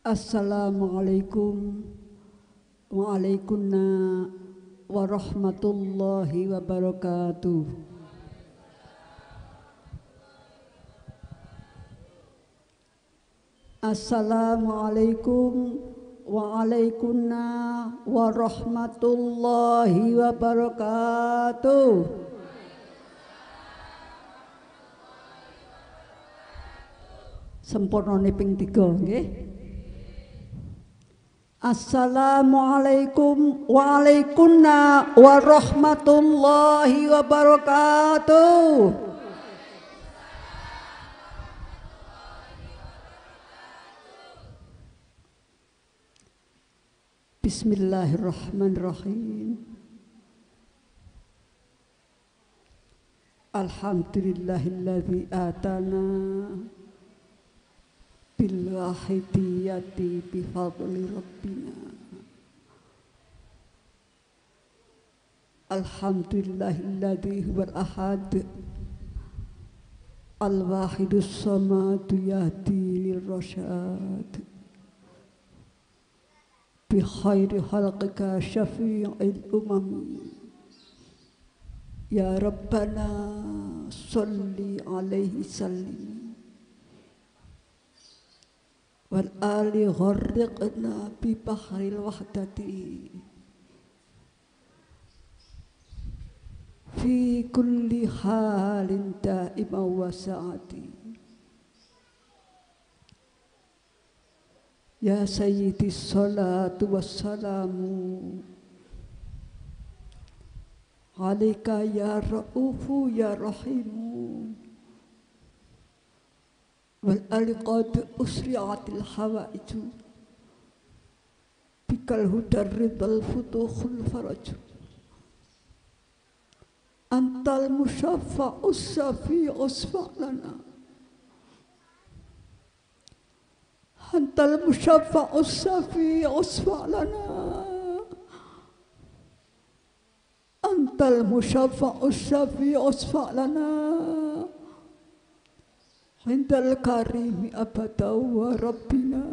Assalamualaikum waalaikumsalam warahmatullahi wabarakatuh. Assalamualaikum waalaikumsalam warahmatullahi wabarakatuh. Sempurnane ping 3 nggih. Assalamualaikum waalaikumsalam warahmatullahi wabarakatuh. Bismillahirrahmanirrahim. Alhamdulillahilladzi atana bil wahidiyati bi fadli rabbina. Alhamdulillahilladzi huwal ahad al wahidus samad yahdi lirrasyad bi khairi khalqika syafi'il umam. Ya Rabbana salli alaihi sallim wal ali gharriqna bi bahril wahdati fi kulli halin da'ima wa sa'ati. Ya sayyidi salatu wassalamu alaika ya ra'ufu ya rahimu wal aliqad usri'atil hawaiju bikal hudar ridal futuhul faraju antal musyaffa'us syafi'us fa'lana antal musyaffa'us syafi'us fa'lana antal musyaffa'us syafi'us fa'lana Hindal karimi abada wa rabbina.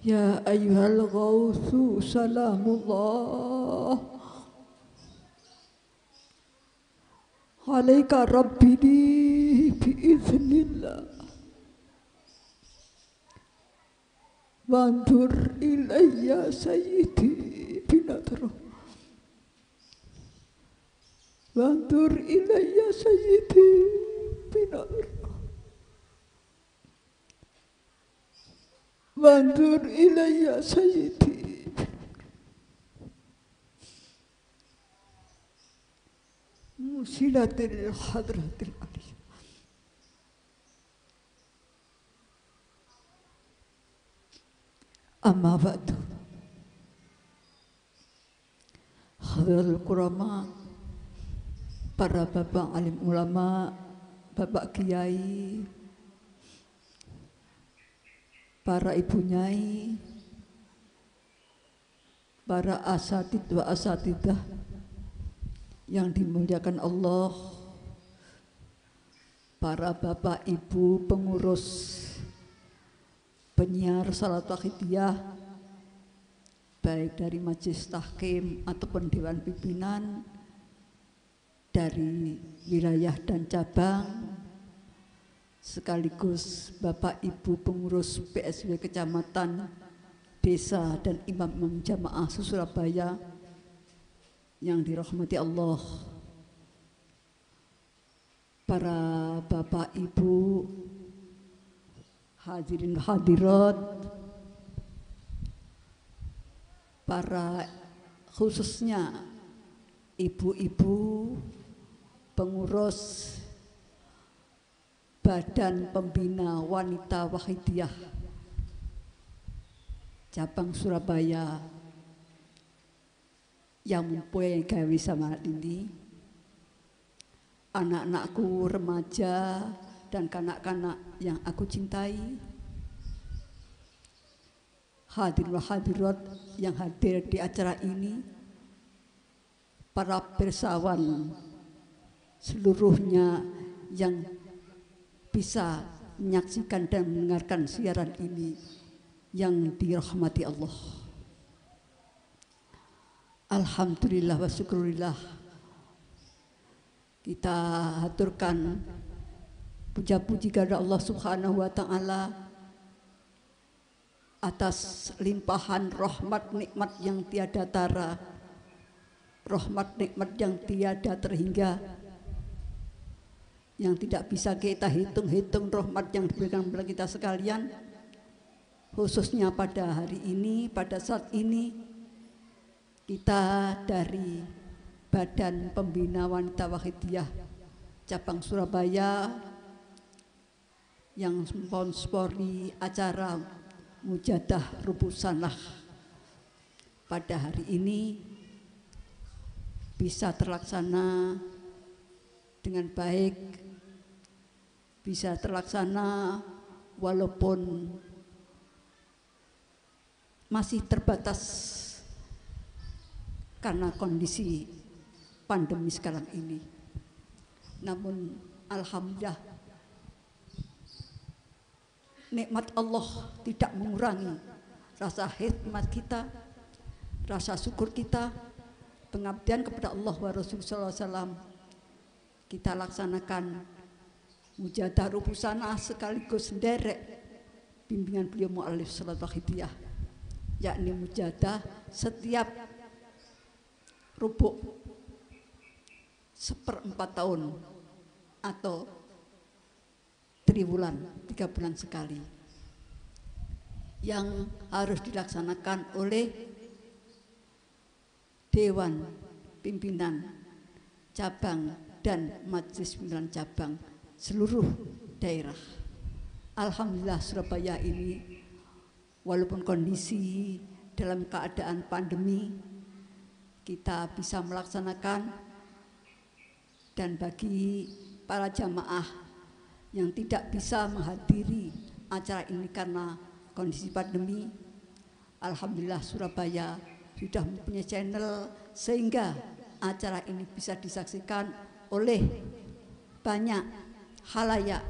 Ya ayyuhal ghawthu salamullah alaika rabbini biiznillah wandur ilayya sayyidi binadrah wandur ilayya sayyidi binadrah wandur ilayya sayyidi musilatil hadratil aliyah. Amma ba'du. Hadratul kurama, para bapak alim ulama, bapak kiai, para ibu nyai, para asatid wa asatidah yang dimuliakan Allah, para bapak ibu pengurus penyiar salat wahidiyah baik dari majelis tahkim ataupun dewan pimpinan dari wilayah dan cabang, sekaligus bapak ibu pengurus PSW kecamatan, desa dan imam jamaah Surabaya yang dirahmati Allah, para bapak ibu hadirin hadirat, para khususnya ibu-ibu pengurus Badan Pembina Wanita Wahidiyah cabang Surabaya yang mempunyai gawe sama ini, anak-anakku remaja dan kanak-kanak yang aku cintai, hadirin wa hadirat yang hadir di acara ini, para pirsawan seluruhnya yang bisa menyaksikan dan mendengarkan siaran ini yang dirahmati Allah. Alhamdulillah wa syukurillah, kita haturkan puja-puji kepada Allah Subhanahu wa Ta'ala atas limpahan rahmat nikmat yang tiada tara, rahmat nikmat yang tiada terhingga, yang tidak bisa kita hitung-hitung rahmat yang diberikan kepada kita sekalian, khususnya pada hari ini, pada saat ini kita dari Badan Pembina Wanita Wahidiyah Cabang Surabaya yang sponsori acara Mujadah Rubusanah pada hari ini bisa terlaksana dengan baik, bisa terlaksana walaupun masih terbatas karena kondisi pandemi sekarang ini. Namun alhamdulillah, nikmat Allah tidak mengurangi rasa hikmat kita, rasa syukur kita, pengabdian kepada Allah wa Rasulullah SAW. Kita laksanakan Mujadah Rubusanah sekaligus nderek bimbingan beliau Mu'alif Salat Wahidiyah, yakni mujadah setiap rubuk 1/4 tahun atau triwulan, 3 bulan sekali, yang harus dilaksanakan oleh Dewan Pimpinan Cabang dan Majelis Pimpinan Cabang seluruh daerah. Alhamdulillah Surabaya ini walaupun kondisi dalam keadaan pandemi, kita bisa melaksanakan. Dan bagi para jamaah yang tidak bisa menghadiri acara ini karena kondisi pandemi, alhamdulillah Surabaya sudah mempunyai channel sehingga acara ini bisa disaksikan oleh banyak khalayak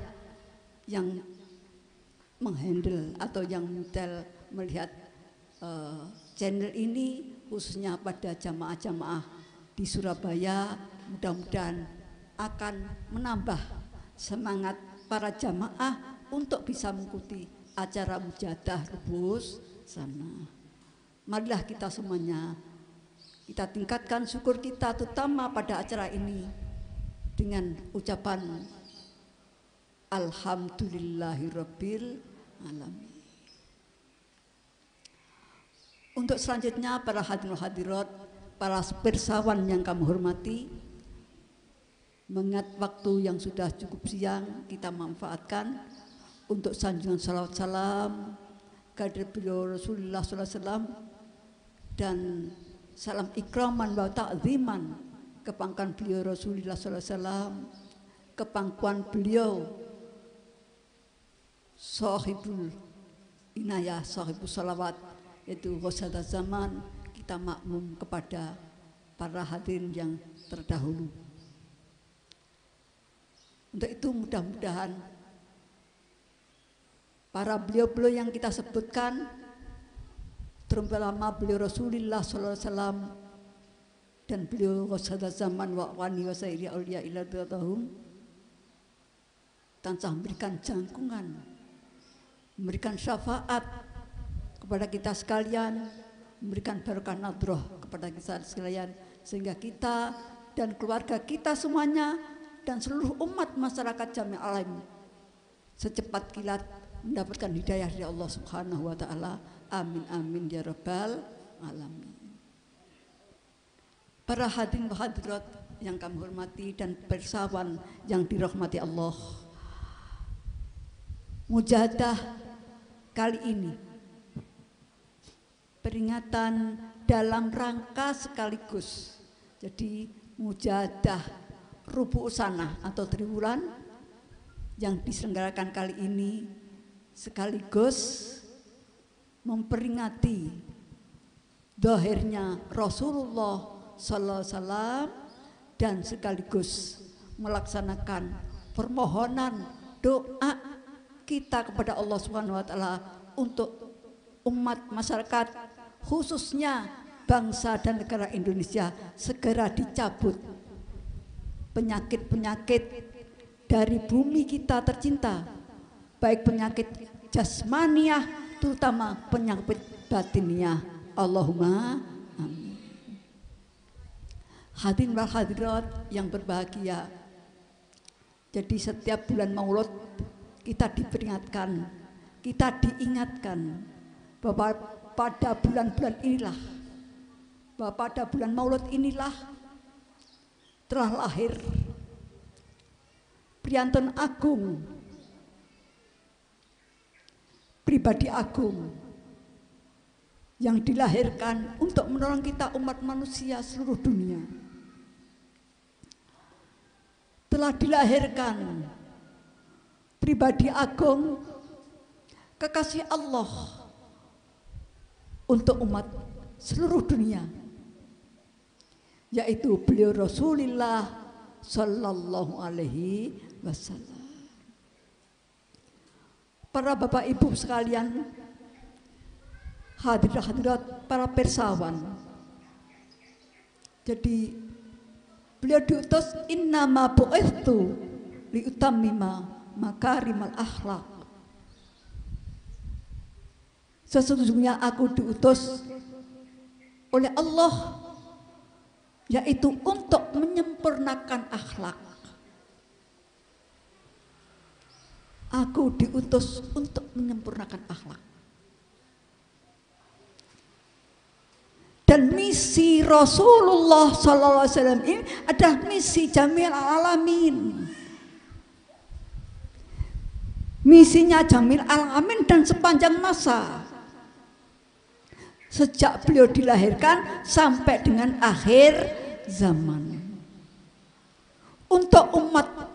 yang menghandle atau yang melihat channel ini, khususnya pada jamaah-jamaah di Surabaya. Mudah-mudahan akan menambah semangat para jamaah untuk bisa mengikuti acara Mujadah Rubusanah. Marilah kita semuanya, kita tingkatkan syukur kita terutama pada acara ini dengan ucapan Alhamdulillahirabbil alamin. Untuk selanjutnya para hadirin hadirat, para pirsawan yang kami hormati, mengingat waktu yang sudah cukup siang, kita manfaatkan untuk sanjungan salawat salam kehadirat beliau Rasulullah SAW dan salam ikraman wa ta'ziman kepangkuan beliau Rasulullah SAW, kepangkuan beliau sahibul inayah, sahibul salawat, yaitu Ghausatuz Zaman. Kita makmum kepada para hadirin yang terdahulu. Untuk itu mudah-mudahan para beliau-beliau yang kita sebutkan, terutama beliau Rasulullah SAW dan beliau Ghausatuz Zaman wa wani wa sairi auliya ila datahum, tansah memberikan jangkungan, memberikan syafaat kepada kita sekalian, memberikan barokah nadroh kepada kita sekalian, sehingga kita dan keluarga kita semuanya dan seluruh umat masyarakat jami' alam secepat kilat mendapatkan hidayah dari Allah Subhanahu wa Ta'ala. Amin amin ya rabbal alamin. Para hadirin wa hadirat yang kami hormati dan pirsawan yang dirahmati Allah, Mujadah kali ini peringatan dalam rangka sekaligus, jadi Mujadah Rubusanah atau triwulan yang diselenggarakan kali ini sekaligus memperingati dohirnya Rasulullah Sallallahu Alaihi Wasallam dan sekaligus melaksanakan permohonan doa kita kepada Allah Subhanahu wa taala untuk umat masyarakat khususnya bangsa dan negara Indonesia segera dicabut penyakit-penyakit dari bumi kita tercinta, baik penyakit jasmaniah terutama penyakit batiniah. Allahumma amin. Hadirin wal hadirat yang berbahagia, jadi setiap bulan Maulud kita diperingatkan, kita diingatkan bahwa pada bulan-bulan inilah, bahwa pada bulan Maulud inilah telah lahir priyantun agung, pribadi agung yang dilahirkan untuk menolong kita umat manusia seluruh dunia. Telah dilahirkan pribadi agung, kekasih Allah untuk umat seluruh dunia, yaitu beliau Rasulullah Sallallahu Alaihi Wasallam. Para bapak ibu sekalian, hadirat para persawan, jadi beliau diutus innama bu'ithtu liutammima makarimal akhlak. Sesungguhnya aku diutus oleh Allah yaitu untuk menyempurnakan akhlak. Aku diutus untuk menyempurnakan akhlak. Dan misi Rasulullah SAW ini adalah misi Jamil Alamin. Misinya Jamil Alamin dan sepanjang masa, sejak beliau dilahirkan sampai dengan akhir zaman, untuk umat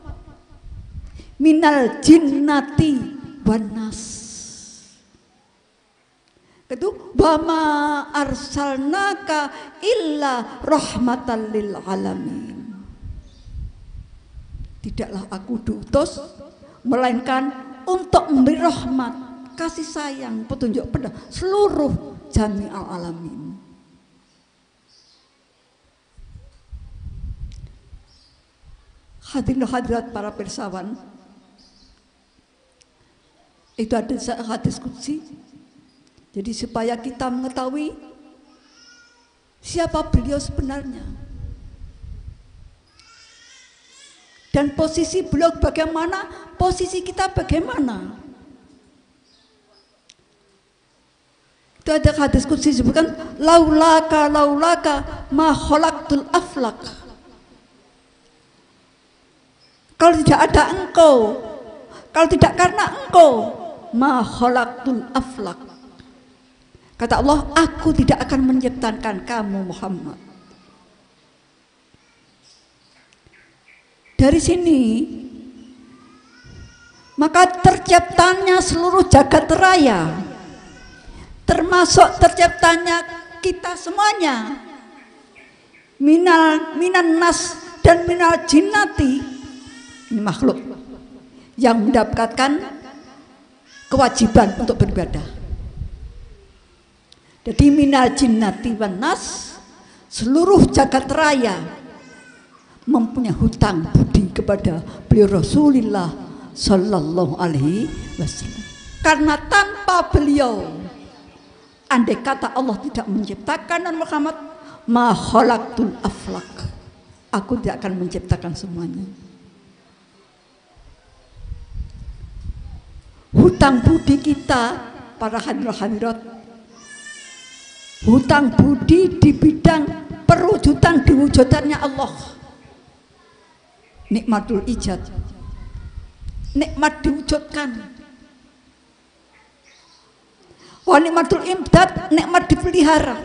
minal jinnati wan nas. Itu bama arsalnaka illa rahmatan lil alamin. Tidaklah aku diutus melainkan untuk memberi rahmat, kasih sayang, petunjuk pada seluruh jami'al alamin. Hadirin hadirat para persawan, itu ada hadis qudsi. Jadi supaya kita mengetahui siapa beliau sebenarnya dan posisi beliau bagaimana, posisi kita bagaimana. Itu ada hadis qudsi disebutkan laulaka ma khalaqtul aflaq. Kalau tidak ada engkau, kalau tidak karena engkau, ma khalaqtul aflaq. Kata Allah, aku tidak akan menciptakan kamu Muhammad. Dari sini maka terciptanya seluruh jagat raya, termasuk terciptanya kita semuanya, minan nas dan minal jinnati. Ini makhluk yang mendapatkan kewajiban untuk beribadah. Jadi minal jinnati wan nas, seluruh jagat raya mempunyai hutang budi kepada beliau Rasulullah Sallallahu Alaihi Wasallam. Karena tanpa beliau, andai kata Allah tidak menciptakan Muhammad, ma khalaqtul aflaq, aku tidak akan menciptakan semuanya. Hutang budi kita para hadirat, hutang budi di bidang perwujudan diwujudannya Allah. Nikmatul ijad, nikmat diwujudkan. Wa nikmatul imdad, nikmat dipelihara.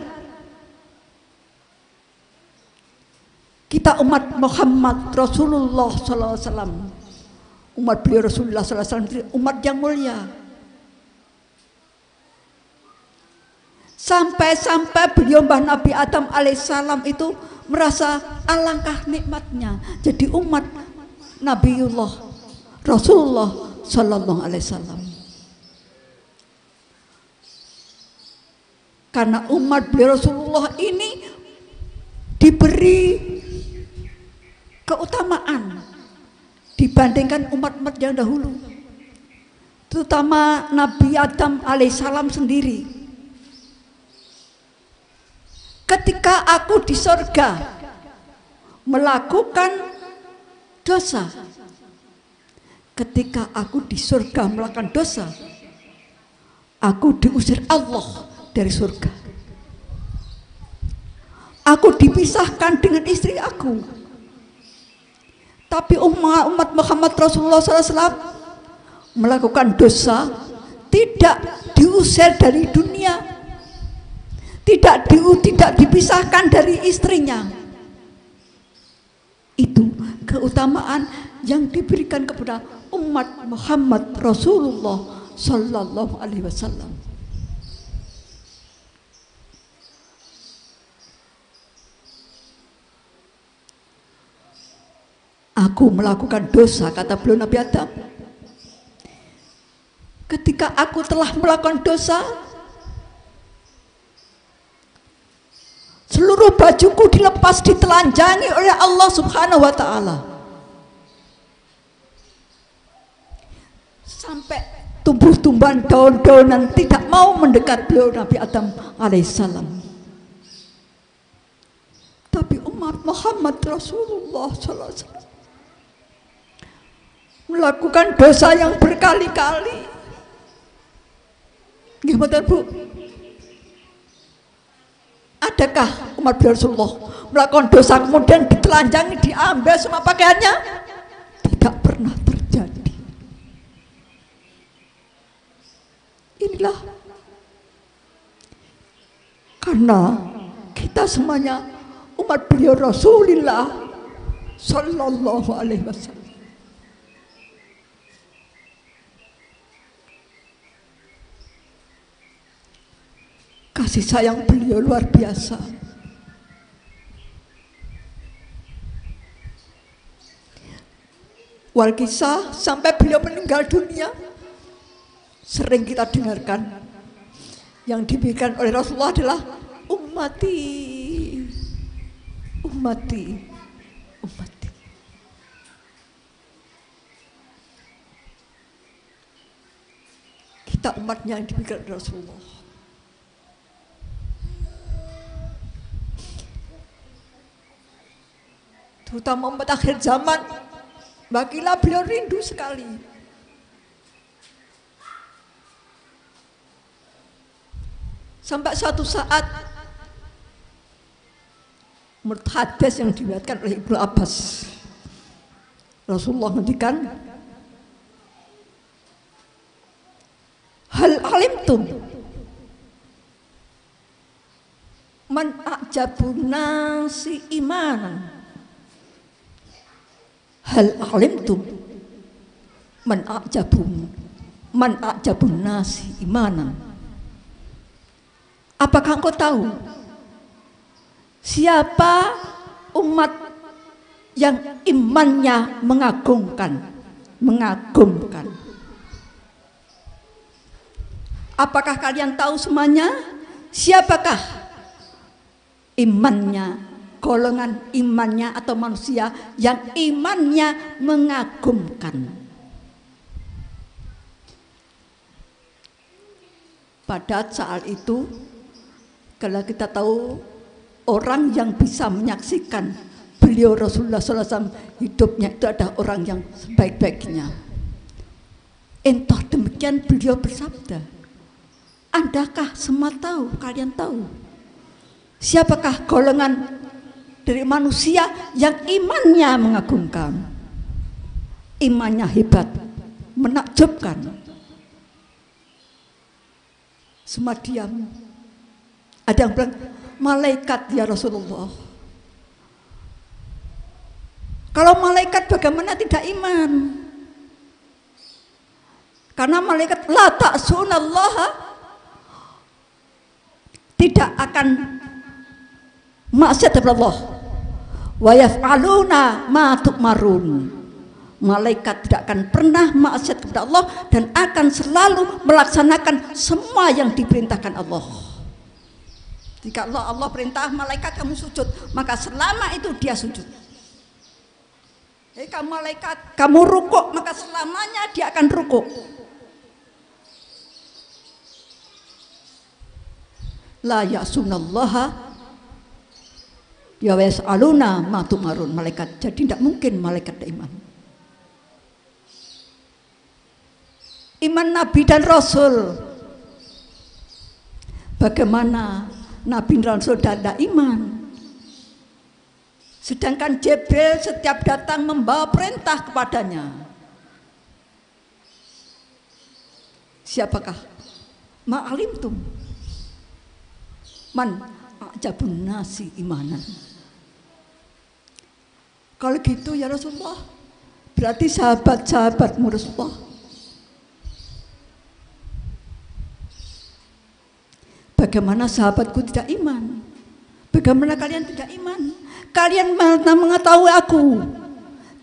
Kita umat Muhammad Rasulullah SAW, umat beliau Rasulullah SAW, umat yang mulia. Sampai-sampai beliau Mbah Nabi Adam alaihissalam itu merasa alangkah nikmatnya jadi umat Nabiullah Rasulullah Sallallahu Alaihi Wasallam. Karena umat beliau Rasulullah ini diberi keutamaan dibandingkan umat-umat yang dahulu, terutama Nabi Adam alaihissalam sendiri. Ketika aku di surga melakukan dosa, ketika aku di surga melakukan dosa, aku diusir Allah dari surga. Aku dipisahkan dengan istri aku. Tapi umat Muhammad Rasulullah SAW melakukan dosa, tidak diusir dari dunia, tidak dipisahkan dari istrinya. Itu keutamaan yang diberikan kepada umat Muhammad Rasulullah Sallallahu Alaihi Wasallam. Aku melakukan dosa, kata beliau Nabi Adam. Ketika aku telah melakukan dosa, seluruh bajuku dilepas, ditelanjangi oleh Allah Subhanahu wa Ta'ala. Sampai tumbuh-tumbuhan daun-daunan tidak mau mendekat beliau Nabi Adam alaihissalam. Tapi umat Muhammad Rasulullah sallallahu alaihi wasallam melakukan dosa yang berkali-kali. Gimana Bu? Adakah umat Rasulullah melakukan dosa kemudian ditelanjangi, diambil semua pakaiannya? Tidak pernah terjadi. Inilah karena kita semuanya umat beliau Rasulullah Sallallahu Alaihi Wasallam. Kasih sayang beliau luar biasa. Wal kisah sampai beliau meninggal dunia sering kita dengarkan. Yang diberikan oleh Rasulullah adalah ummati, ummati, ummati. Kita umatnya yang diberikan oleh Rasulullah. Terutama umat akhir zaman, bagilah beliau rindu sekali. Sampai suatu saat, menurut hadis yang diriwayatkan oleh Ibnu Abbas, Rasulullah ngendikan, hal alimtum man a'jabun nasi imanan. Hal alimtum man a'jabun nasi imanan. Apakah engkau tahu siapa umat yang imannya mengagumkan? Apakah kalian tahu semuanya? Siapakah imannya, golongan imannya atau manusia yang imannya mengagumkan? Pada saat itu, kalau kita tahu orang yang bisa menyaksikan beliau Rasulullah SAW hidupnya itu adalah orang yang sebaik-baiknya. Entah demikian beliau bersabda, adakah semua tahu, kalian tahu siapakah golongan dari manusia yang imannya mengagumkan, imannya hebat, menakjubkan? Semua diam. Ada yang bilang, malaikat ya Rasulullah. Kalau malaikat bagaimana tidak iman? Karena malaikat la ta'sunallaha, tidak akan maksiat kepada Allah. Wa yaf'aluna ma tu'marun. Malaikat tidak akan pernah maksiat kepada Allah dan akan selalu melaksanakan semua yang diperintahkan Allah. Jika Allah perintah malaikat kamu sujud, maka selama itu dia sujud. Kamu malaikat, kamu rukuk, maka selamanya dia akan rukuk. La ya'sunallaha ya yas'aluna ma tumarun. Malaikat, jadi tidak mungkin malaikat iman. Iman Nabi dan Rasul. Bagaimana Nabi dan Rasul tidak iman? Sedangkan Jibril setiap datang membawa perintah kepadanya. Siapakah? Ma'alimtum man a'jabun nasi imanan. Kalau gitu ya Rasulullah, berarti sahabat-sahabatmu Rasulullah. Bagaimana sahabatku tidak iman? Bagaimana kalian tidak iman? Kalian mana mengetahui aku?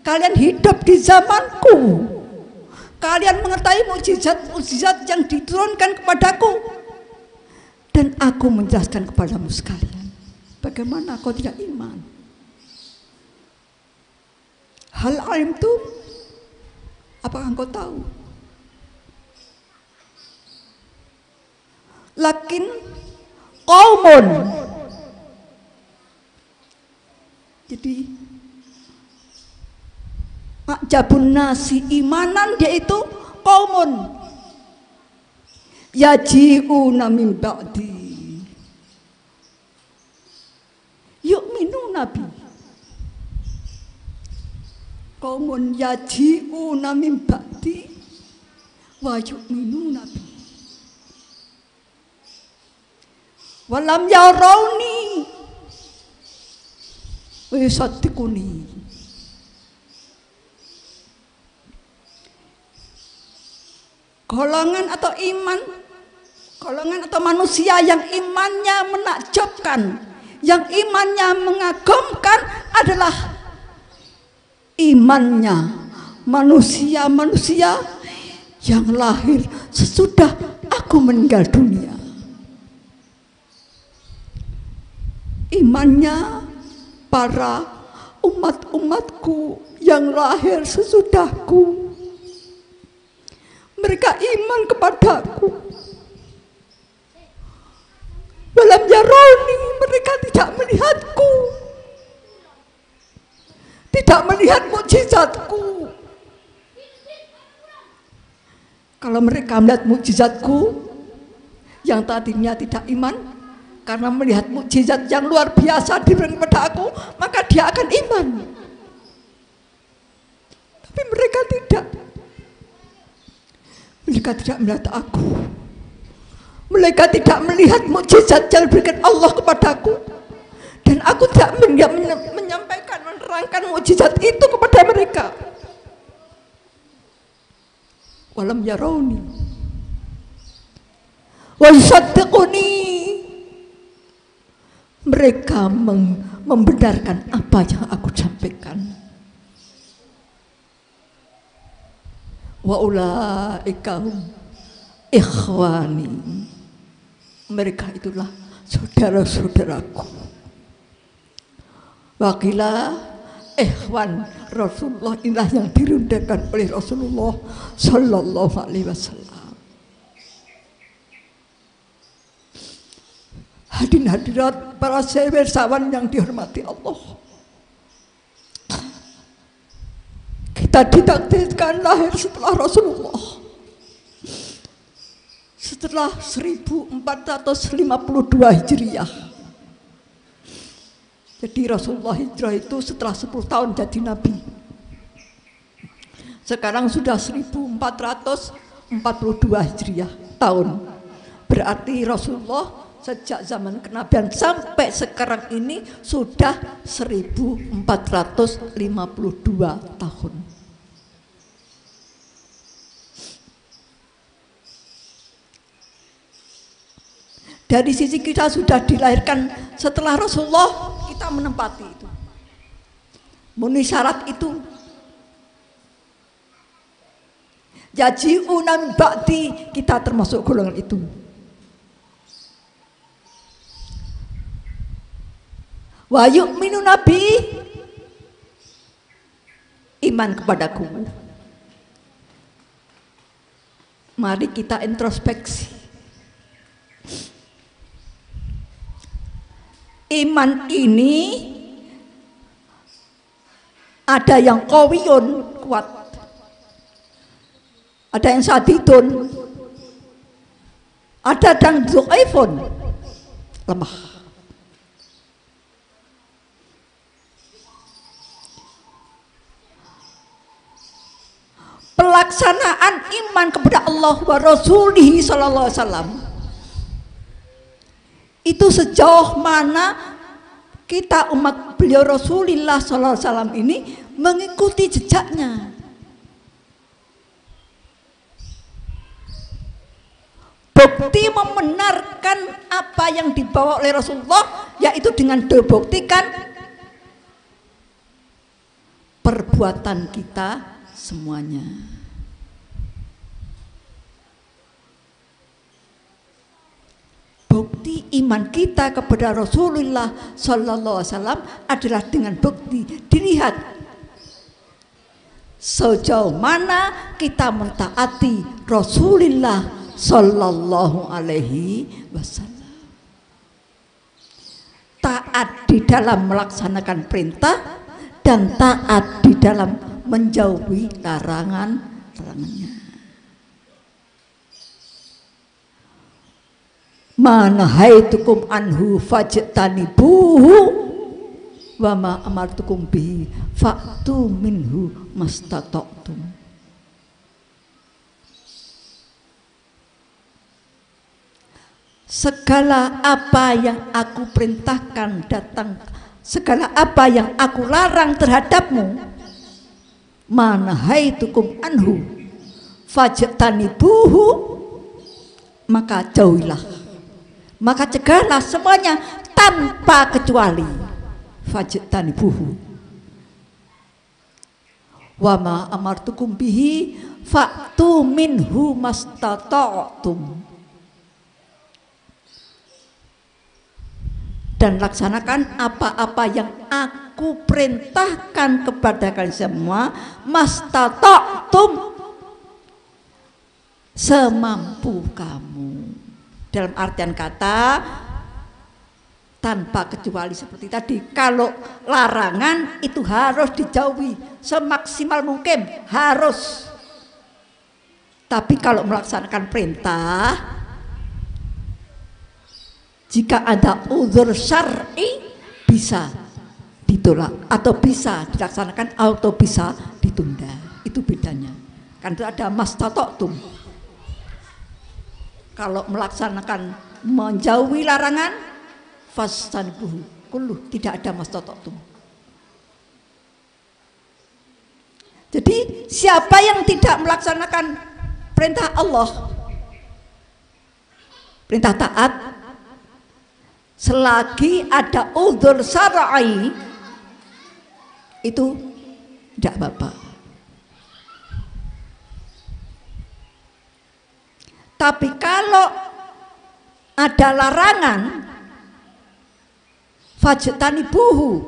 Kalian hidup di zamanku. Kalian mengetahui mukjizat-mukjizat yang diturunkan kepadaku. Dan aku menjelaskan kepadamu sekalian. Bagaimana kau tidak iman? Hal alimtum? Apakah engkau tahu? Lakin qaumun. Jadi ma'jabun nasi imanan, yaitu qaumun yaji'una min ba'di yu'minuna bi. Qaumun yaji'una min ba'di wa yu'minuna bi. Walam yarawni wa yusaddiquni. Golongan atau iman, golongan atau manusia yang imannya menakjubkan, yang imannya mengagumkan adalah imannya manusia-manusia yang lahir sesudah aku meninggal dunia. Imannya para umat-umatku yang lahir sesudahku. Mereka iman kepadaku. Walam yarawni, mereka tidak melihatku, tidak melihat mukjizatku. Kalau mereka melihat mukjizatku, yang tadinya tidak iman, karena melihat mukjizat yang luar biasa diberikan kepada aku, maka dia akan iman. Tapi mereka tidak. Mereka tidak melihat aku. Mereka tidak melihat mukjizat yang diberikan Allah kepadaku. Dan aku tidak menyampaikan, menerangkan mukjizat itu kepada mereka. Walam yarawni wa yusaddiquni. Mereka membenarkan apa yang aku sampaikan. Wa ulaika hum ikhwani. Mereka itulah saudara-saudaraku. Wakilah ikhwan Rasulullah, inilah yang dirundahkan oleh Rasulullah Sallallahu Alaihi Wasallam. Hadirin hadirat para sahabat yang dihormati Allah, kita ditakdirkan lahir setelah Rasulullah, setelah 1452 Hijriah. Jadi Rasulullah hijrah itu setelah 10 tahun jadi Nabi. Sekarang sudah 1442 Hijriah tahun. Berarti Rasulullah sejak zaman kenabian sampai sekarang ini sudah 1452 tahun. Dari sisi kita sudah dilahirkan setelah Rasulullah, kita menempati itu. Memenuhi syarat itu. yaji'una min ba'di, kita termasuk golongan itu. Wa yu'minu nabi, iman kepadaku. Mari kita introspeksi. Iman ini ada yang qawiyun, kuat, ada yang sadidun, ada yang dhaifun, lemah. Pelaksanaan iman kepada Allah wa Rasulihi sallallahu alaihi wasallam itu sejauh mana kita umat beliau Rasulullah sallallahu alaihi wasallam ini mengikuti jejaknya. Bukti membenarkan apa yang dibawa oleh Rasulullah, yaitu dengan dibuktikan perbuatan kita semuanya. Bukti iman kita kepada Rasulullah Sallallahu Alaihi Wasallam adalah dengan bukti dilihat sejauh mana kita mentaati Rasulullah Sallallahu Alaihi Wasallam. Taat di dalam melaksanakan perintah dan taat di dalam menjauhi larangannya. Manahaitukum anhu fajtanibuhu wa ma amartukum bihi fa'tu minhu mastata'tum. Segala apa yang aku perintahkan datang, segala apa yang aku larang terhadapmu, manahaitukum anhu fajtanibuhu, maka jauhilah, maka cegahlah semuanya tanpa kecuali. Fajtanibuhu wa ma amartukum bihi fa'tu minhu mastata'tum, dan laksanakan apa-apa yang aku perintahkan kepada kalian semua, mastata'tum, semampu kamu. Dalam artian kata tanpa kecuali seperti tadi. Kalau larangan itu harus dijauhi semaksimal mungkin, harus. Tapi kalau melaksanakan perintah, jika ada uzur syar'i bisa ditolak atau bisa dilaksanakan atau bisa ditunda. Itu bedanya. Kan itu ada mastata'tum. Kalau melaksanakan menjauhi larangan, fastanbuhu kulluh, tidak ada mastata'tum. Jadi siapa yang tidak melaksanakan perintah Allah, perintah taat, selagi ada uzur syar'i itu tidak apa-apa. Tapi kalau ada larangan, fajtanibuhu,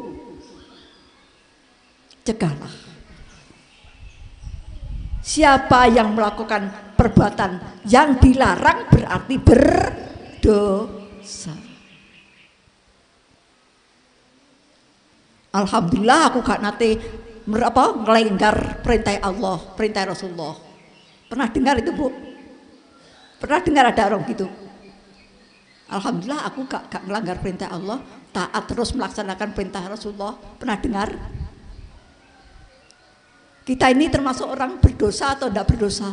cegahlah. Siapa yang melakukan perbuatan yang dilarang berarti berdosa. Alhamdulillah aku gak nate ngelanggar perintah Allah, perintah Rasulullah. Pernah dengar itu, Bu? Pernah dengar ada orang gitu? Alhamdulillah aku gak melanggar perintah Allah, taat terus melaksanakan perintah Rasulullah. Pernah dengar? Kita ini termasuk orang berdosa atau tidak berdosa?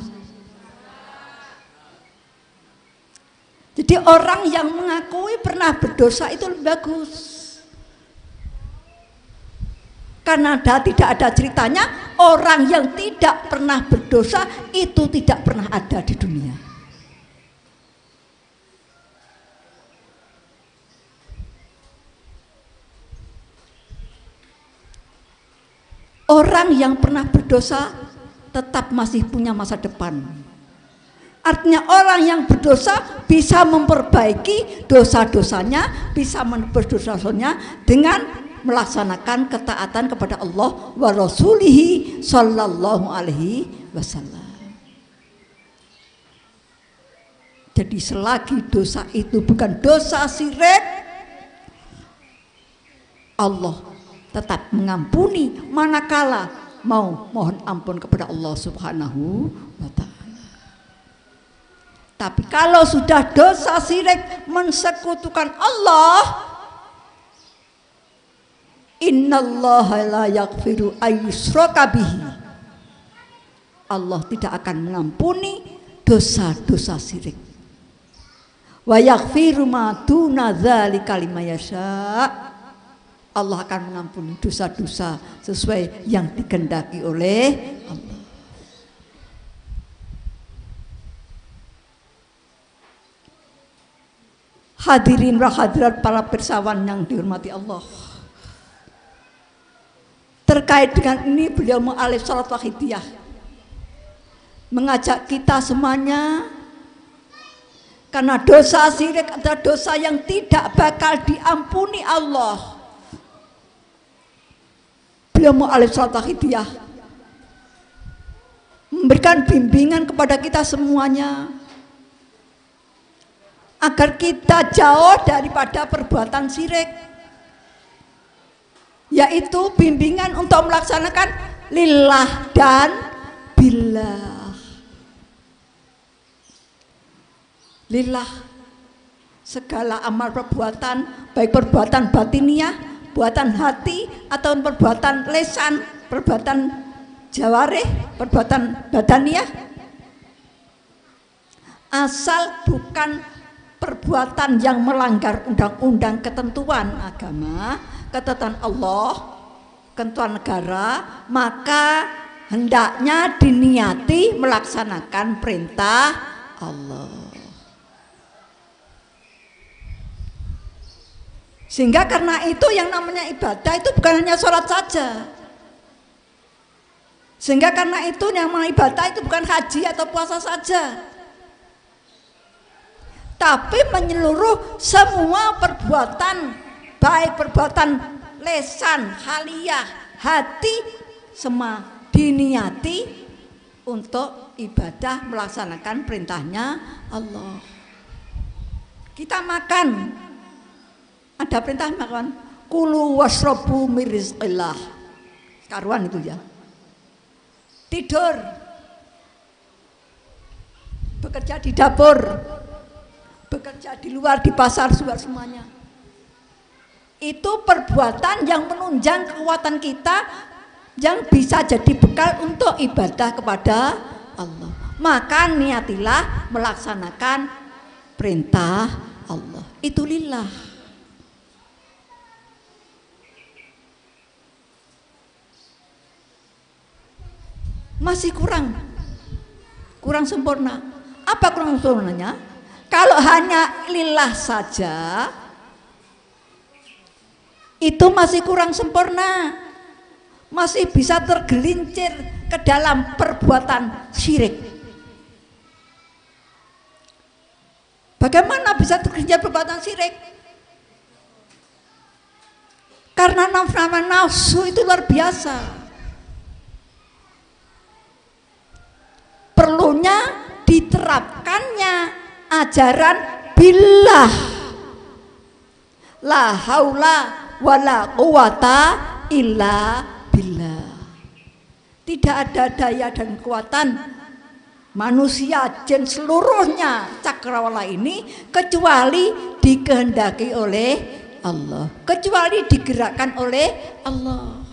Jadi orang yang mengakui pernah berdosa itu lebih bagus. Karena tidak ada ceritanya orang yang tidak pernah berdosa itu tidak pernah ada di dunia. Orang yang pernah berdosa tetap masih punya masa depan. Artinya orang yang berdosa bisa memperbaiki dosa-dosanya, bisa menebus dosa-dosanya dengan melaksanakan ketaatan kepada Allah wa rasulihi sallallahu alaihi wasallam. Jadi selagi dosa itu bukan dosa syirik, Allah tetap mengampuni manakala mau mohon ampun kepada Allah Subhanahu wa ta'ala. Tapi kalau sudah dosa syirik mensekutukan Allah, innallaha la yaghfiru ayyushraka bihi, Allah tidak akan mengampuni dosa-dosa syirik. Wa yaghfiru ma duna dzalika liman yasha, Allah akan mengampuni dosa-dosa sesuai yang dikehendaki oleh Allah. Hadirin wa hadirat para pirsawan yang dihormati Allah. Terkait dengan ini beliau mengalif salat wahidiyah, mengajak kita semuanya, karena dosa syirik adalah dosa yang tidak bakal diampuni Allah. Beliau mengalif salat wahidiyah, memberikan bimbingan kepada kita semuanya agar kita jauh daripada perbuatan syirik, yaitu bimbingan untuk melaksanakan lillah dan billah. Lillah, segala amal perbuatan, baik perbuatan batiniah, perbuatan hati, atau perbuatan lesan, perbuatan jawarih, perbuatan badaniah, asal bukan perbuatan yang melanggar undang-undang, ketentuan agama, ketentuan Allah, ketentuan negara, maka hendaknya diniati melaksanakan perintah Allah. Sehingga karena itu yang namanya ibadah itu bukan hanya sholat saja. Sehingga karena itu yang namanya ibadah itu bukan haji atau puasa saja, tapi menyeluruh semua perbuatan, baik perbuatan lesan, haliyah, hati, semua diniati untuk ibadah melaksanakan perintahnya Allah. Kita makan, ada perintah makan, kulu wasrobu mirizqillah, karuan itu ya. Tidur, bekerja di dapur, bekerja di luar, di pasar, semuanya. Itu perbuatan yang menunjang kekuatan kita, yang bisa jadi bekal untuk ibadah kepada Allah. Maka niatilah melaksanakan perintah Allah. Itu lillah. Masih kurang sempurna. Apa kurang sempurnanya? Kalau hanya lillah saja, itu masih kurang sempurna, masih bisa tergelincir ke dalam perbuatan syirik. Bagaimana bisa tergelincir perbuatan syirik? Karena nafsu itu luar biasa. Perlunya diterapkannya ajaran billah, la haula wala quwata illa billah. Tidak ada daya dan kekuatan manusia, jin, seluruhnya cakrawala ini kecuali dikehendaki oleh Allah, kecuali digerakkan oleh Allah.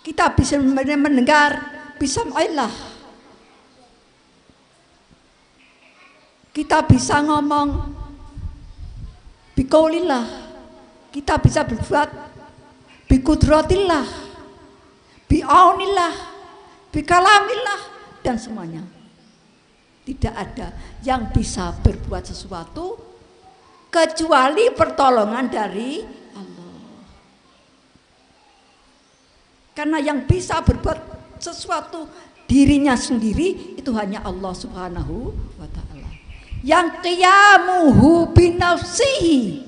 Kita bisa mendengar, bisa Allah, kita bisa ngomong biqaulillah, kita bisa berbuat biqudratillah, biaunillah, bikalamillah, dan semuanya. Tidak ada yang bisa berbuat sesuatu kecuali pertolongan dari Allah. Karena yang bisa berbuat sesuatu dirinya sendiri itu hanya Allah Subhanahu wa ta'ala. Yang qiyamuhu binafsihi,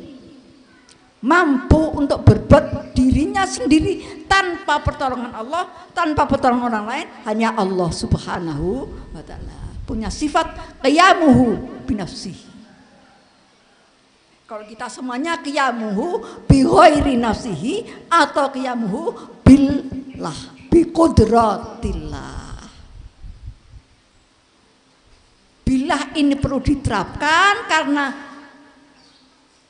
mampu untuk berbuat dirinya sendiri tanpa pertolongan Allah, tanpa pertolongan orang lain, hanya Allah Subhanahu wa ta'ala. Punya sifat qiyamuhu binafsihi. Kalau kita semuanya qiyamuhu bi ghairi nafsihi atau qiyamuhu billah, bi qudratillah. Billah ini perlu diterapkan karena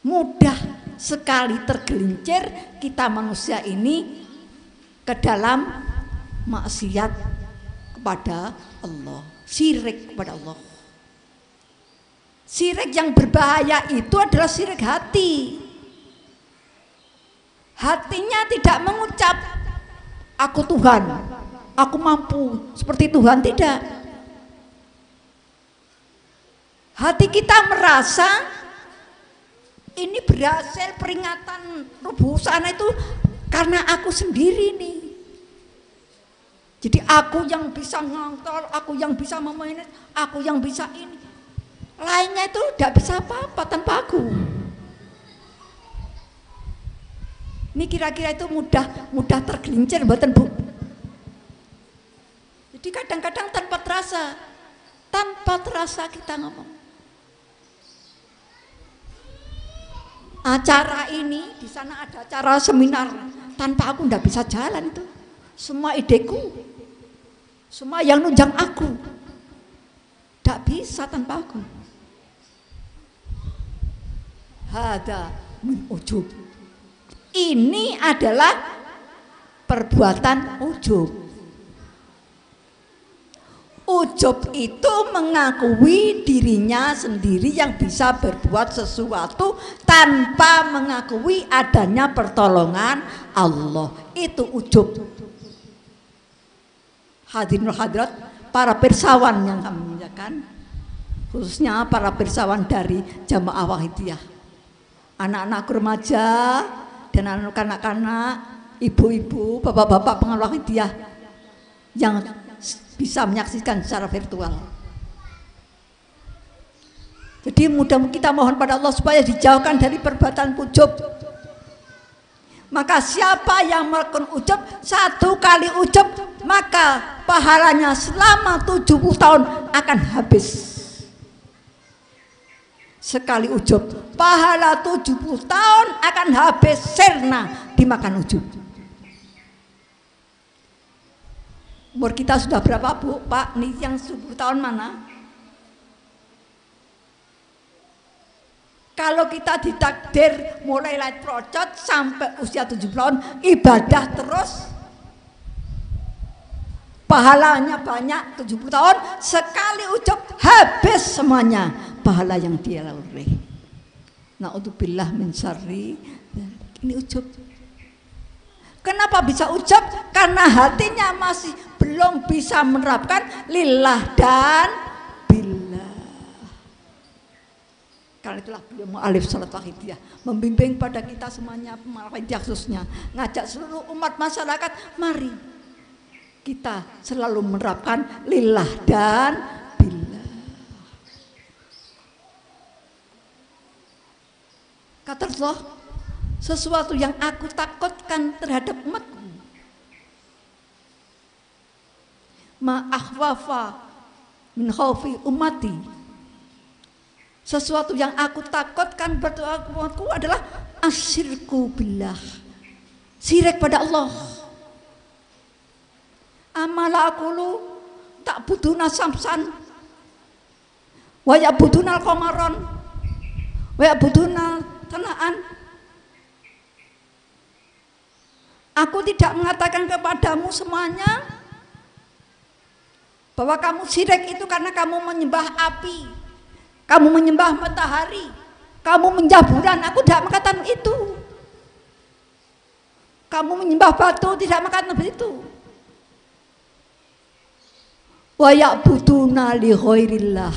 mudah sekali tergelincir kita manusia ini ke dalam maksiat kepada Allah, syirik kepada Allah. Syirik yang berbahaya itu adalah syirik hati. Hatinya tidak mengucap aku Tuhan, aku mampu seperti Tuhan, tidak. Hati kita merasa ini berhasil peringatan rubuh sana itu karena aku sendiri nih. Jadi aku yang bisa ngontrol, aku yang bisa memanage, aku yang bisa ini. Lainnya itu tidak bisa apa-apa tanpa aku. Ini kira-kira itu mudah tergelincir, mboten Bu? Jadi kadang-kadang tanpa terasa kita ngomong. Acara ini di sana ada acara seminar, tanpa aku tidak bisa jalan itu. Semua ideku, semua yang nunjang aku, tidak bisa tanpa aku. Hada min ujub. Ini adalah perbuatan ujub. Ujub itu mengakui dirinya sendiri yang bisa berbuat sesuatu tanpa mengakui adanya pertolongan Allah. Itu ujub. Hadirin hadirat, para pirsawan yang kami muliakan, khususnya para pirsawan dari Jamaah Wahidiyah, anak-anak remaja dan anak kanak-kanak, ibu-ibu, bapak-bapak pengawas Wahidiyah yang bisa menyaksikan secara virtual. Jadi mudah kita mohon pada Allah supaya dijauhkan dari perbuatan ujub. Maka siapa yang melakukan ujub, satu kali ujub, maka pahalanya selama 70 tahun akan habis. Sekali ujub, pahala 70 tahun akan habis sirna dimakan ujub. Umur kita sudah berapa Bu? Pak, nih yang 70 tahun mana? Kalau kita ditakdir mulai light procot sampai usia 70 tahun ibadah terus, pahalanya banyak 70 tahun, sekali ujub habis semuanya pahala yang dia lalui. Na'udzubillah min syarri. Ini ujub. Kenapa bisa ujub? Karena hatinya masih belum bisa menerapkan lillah dan billah. Karena itulah beliau mu'alif salat wahidiyah membimbing pada kita semuanya, wahidiyah khususnya, ngajak seluruh umat masyarakat, mari kita selalu menerapkan lillah dan billah. Kata Allah, sesuatu yang aku takutkan terhadap umatku, ma'akhwafa min khawfi ummati, sesuatu yang aku takutkan berdoa umatku adalah asyirku billah, syirik pada Allah. Amala aqulu tak buduna samsan wa ya buduna qamaron wa ya buduna tanaan. Aku tidak mengatakan kepadamu semuanya bahwa kamu syirik itu karena kamu menyembah api, kamu menyembah matahari, kamu menyembah bulan. Aku tidak mengatakan itu. Kamu menyembah batu, tidak mengatakan begitu. Wa ya'buduna li ghairillah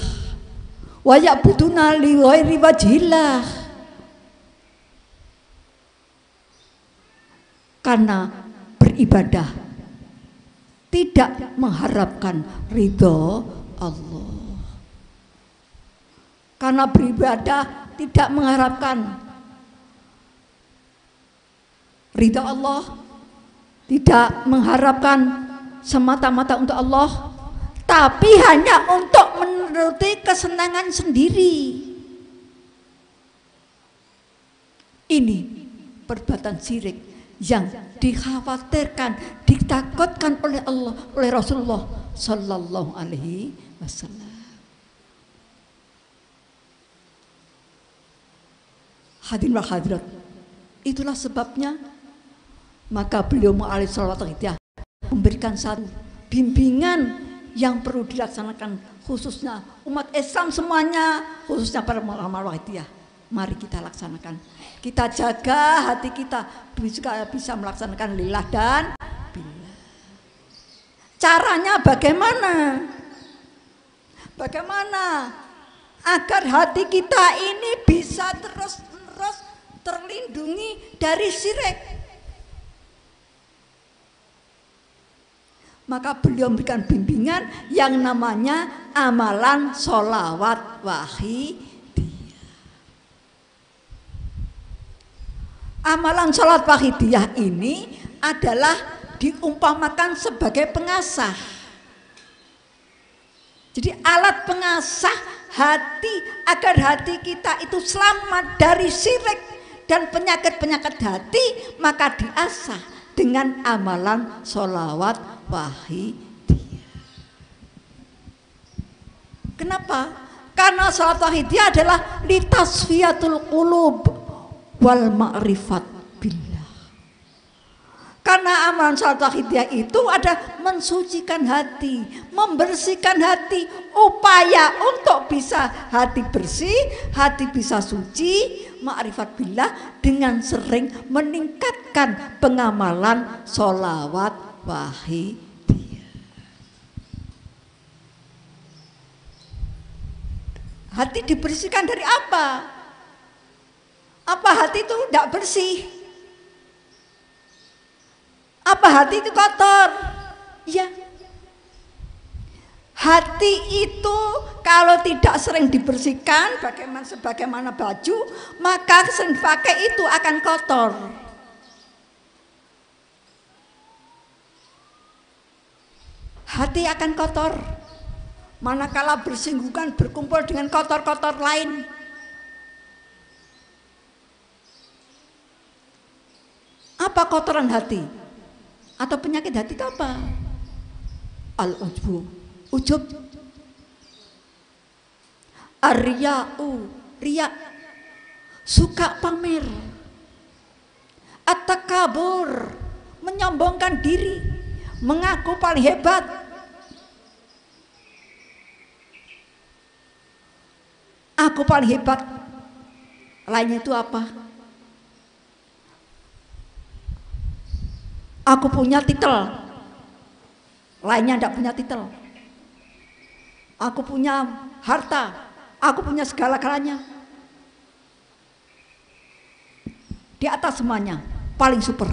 wa ya'buduna li ghairi wajhillah. Karena beribadah tidak mengharapkan ridho Allah. Karena beribadah tidak mengharapkan ridho Allah, tidak mengharapkan semata-mata untuk Allah, tapi hanya untuk menuruti kesenangan sendiri. Ini perbuatan syirik yang dikhawatirkan, ditakutkan oleh Allah, oleh Rasulullah Sallallahu Alaihi Wasallam. Hadirin wa hadirat, itulah sebabnya maka beliau alaihi salatu wassalam memberikan satu bimbingan yang perlu dilaksanakan, khususnya umat Islam semuanya, khususnya para ulama wahidiyah. Mari kita laksanakan, kita jaga hati kita bisa melaksanakan lillah dan billah. Caranya bagaimana? Bagaimana agar hati kita ini bisa terus-menerus terlindungi dari syirik? Maka beliau memberikan bimbingan yang namanya amalan sholawat wahidiyah. Amalan sholawat wahidiyah ini adalah diumpamakan sebagai pengasah. Jadi alat pengasah hati agar hati kita itu selamat dari syirik dan penyakit-penyakit hati, maka diasah dengan amalan sholawat wahidiyah. Kenapa? Karena sholawat wahidiyah adalah litasfiyatul qulub wal ma'rifat billah. Karena amalan sholawat wahidiyah itu ada mensucikan hati, membersihkan hati, upaya untuk bisa hati bersih, hati bisa suci, ma'rifat billah, dengan sering meningkatkan pengamalan sholawat wahidiyah. Hati dibersihkan dari apa? Apa hati itu tidak bersih? Apa hati itu kotor? Ya. Hati itu kalau tidak sering dibersihkan, sebagaimana baju, maka sering dipakai itu akan kotor. Hati akan kotor manakala bersinggungan, berkumpul dengan kotor-kotor lain. Apa kotoran hati? Atau penyakit hati itu apa? Al-ujbu, ujub. Ar-riya'u, riya, suka pamer. At-takabur, menyombongkan diri, mengaku paling hebat. Aku paling hebat. Lainnya itu apa? Aku punya titel, lainnya tidak punya titel. Aku punya harta, aku punya segala-galanya. Di atas semuanya, paling super.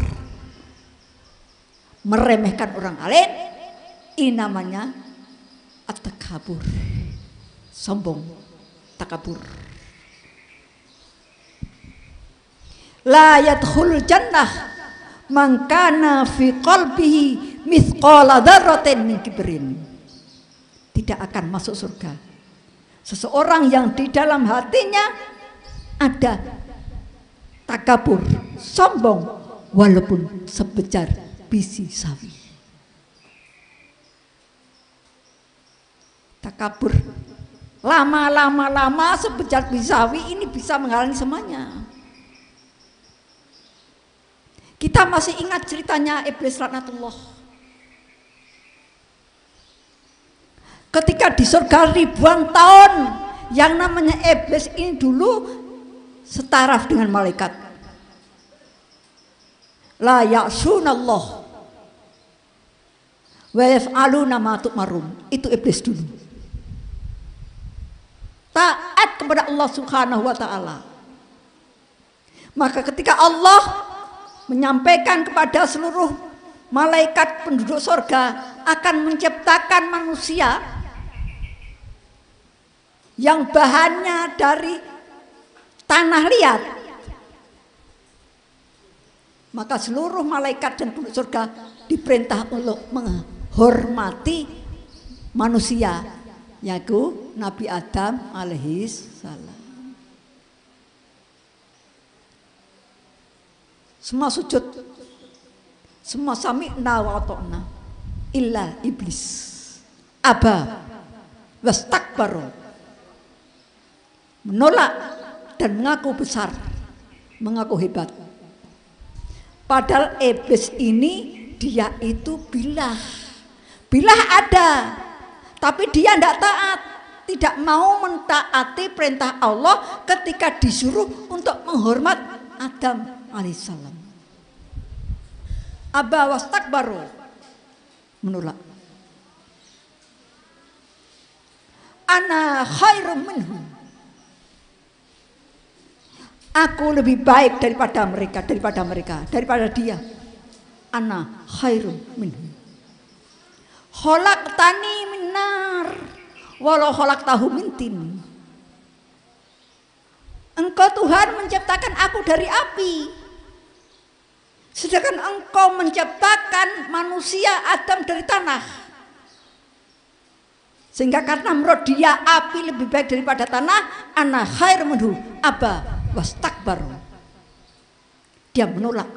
Meremehkan orang lain, ini namanya at-takabur, sombong, takabur. La yadkhulul jannah man kana fi qalbihi mithqala dzarratin min kibrin. Tidak akan masuk surga seseorang yang di dalam hatinya ada takabur, sombong, walaupun sebesar biji sawi. Takabur lama sebesar biji sawi ini bisa menghalangi semuanya. Kita masih ingat ceritanya iblis laknatullah. Ketika di surga ribuan tahun, yang namanya iblis ini dulu setaraf dengan malaikat. La ya'sunallah wa yaf'aluna ma tu'marun. Itu iblis dulu. Taat kepada Allah Subhanahu wa taala. Maka ketika Allah menyampaikan kepada seluruh malaikat penduduk surga, akan menciptakan manusia yang bahannya dari tanah liat, maka seluruh malaikat dan penduduk surga diperintah untuk menghormati manusia, yaitu Nabi Adam alaihissalam. Semua sujud, semua sami'na wa ata'na, illa iblis aba wastakbaru, menolak dan mengaku besar, mengaku hebat. Padahal iblis ini dia itu bilah ada, tapi dia tidak taat, tidak mau mentaati perintah Allah ketika disuruh untuk menghormat Adam alaihissalam. Aba wastakbaru, menolak. Ana khairum minhu, aku lebih baik daripada daripada dia. Ana khairum minhu. Khalaqtani min nar walau khalaqtahu min tin. Engkau Tuhan menciptakan aku dari api, sedangkan engkau menciptakan manusia Adam dari tanah. Sehingga karena menurut dia api lebih baik daripada tanah, ana khairum minhu aba wastakbar. Dia menolak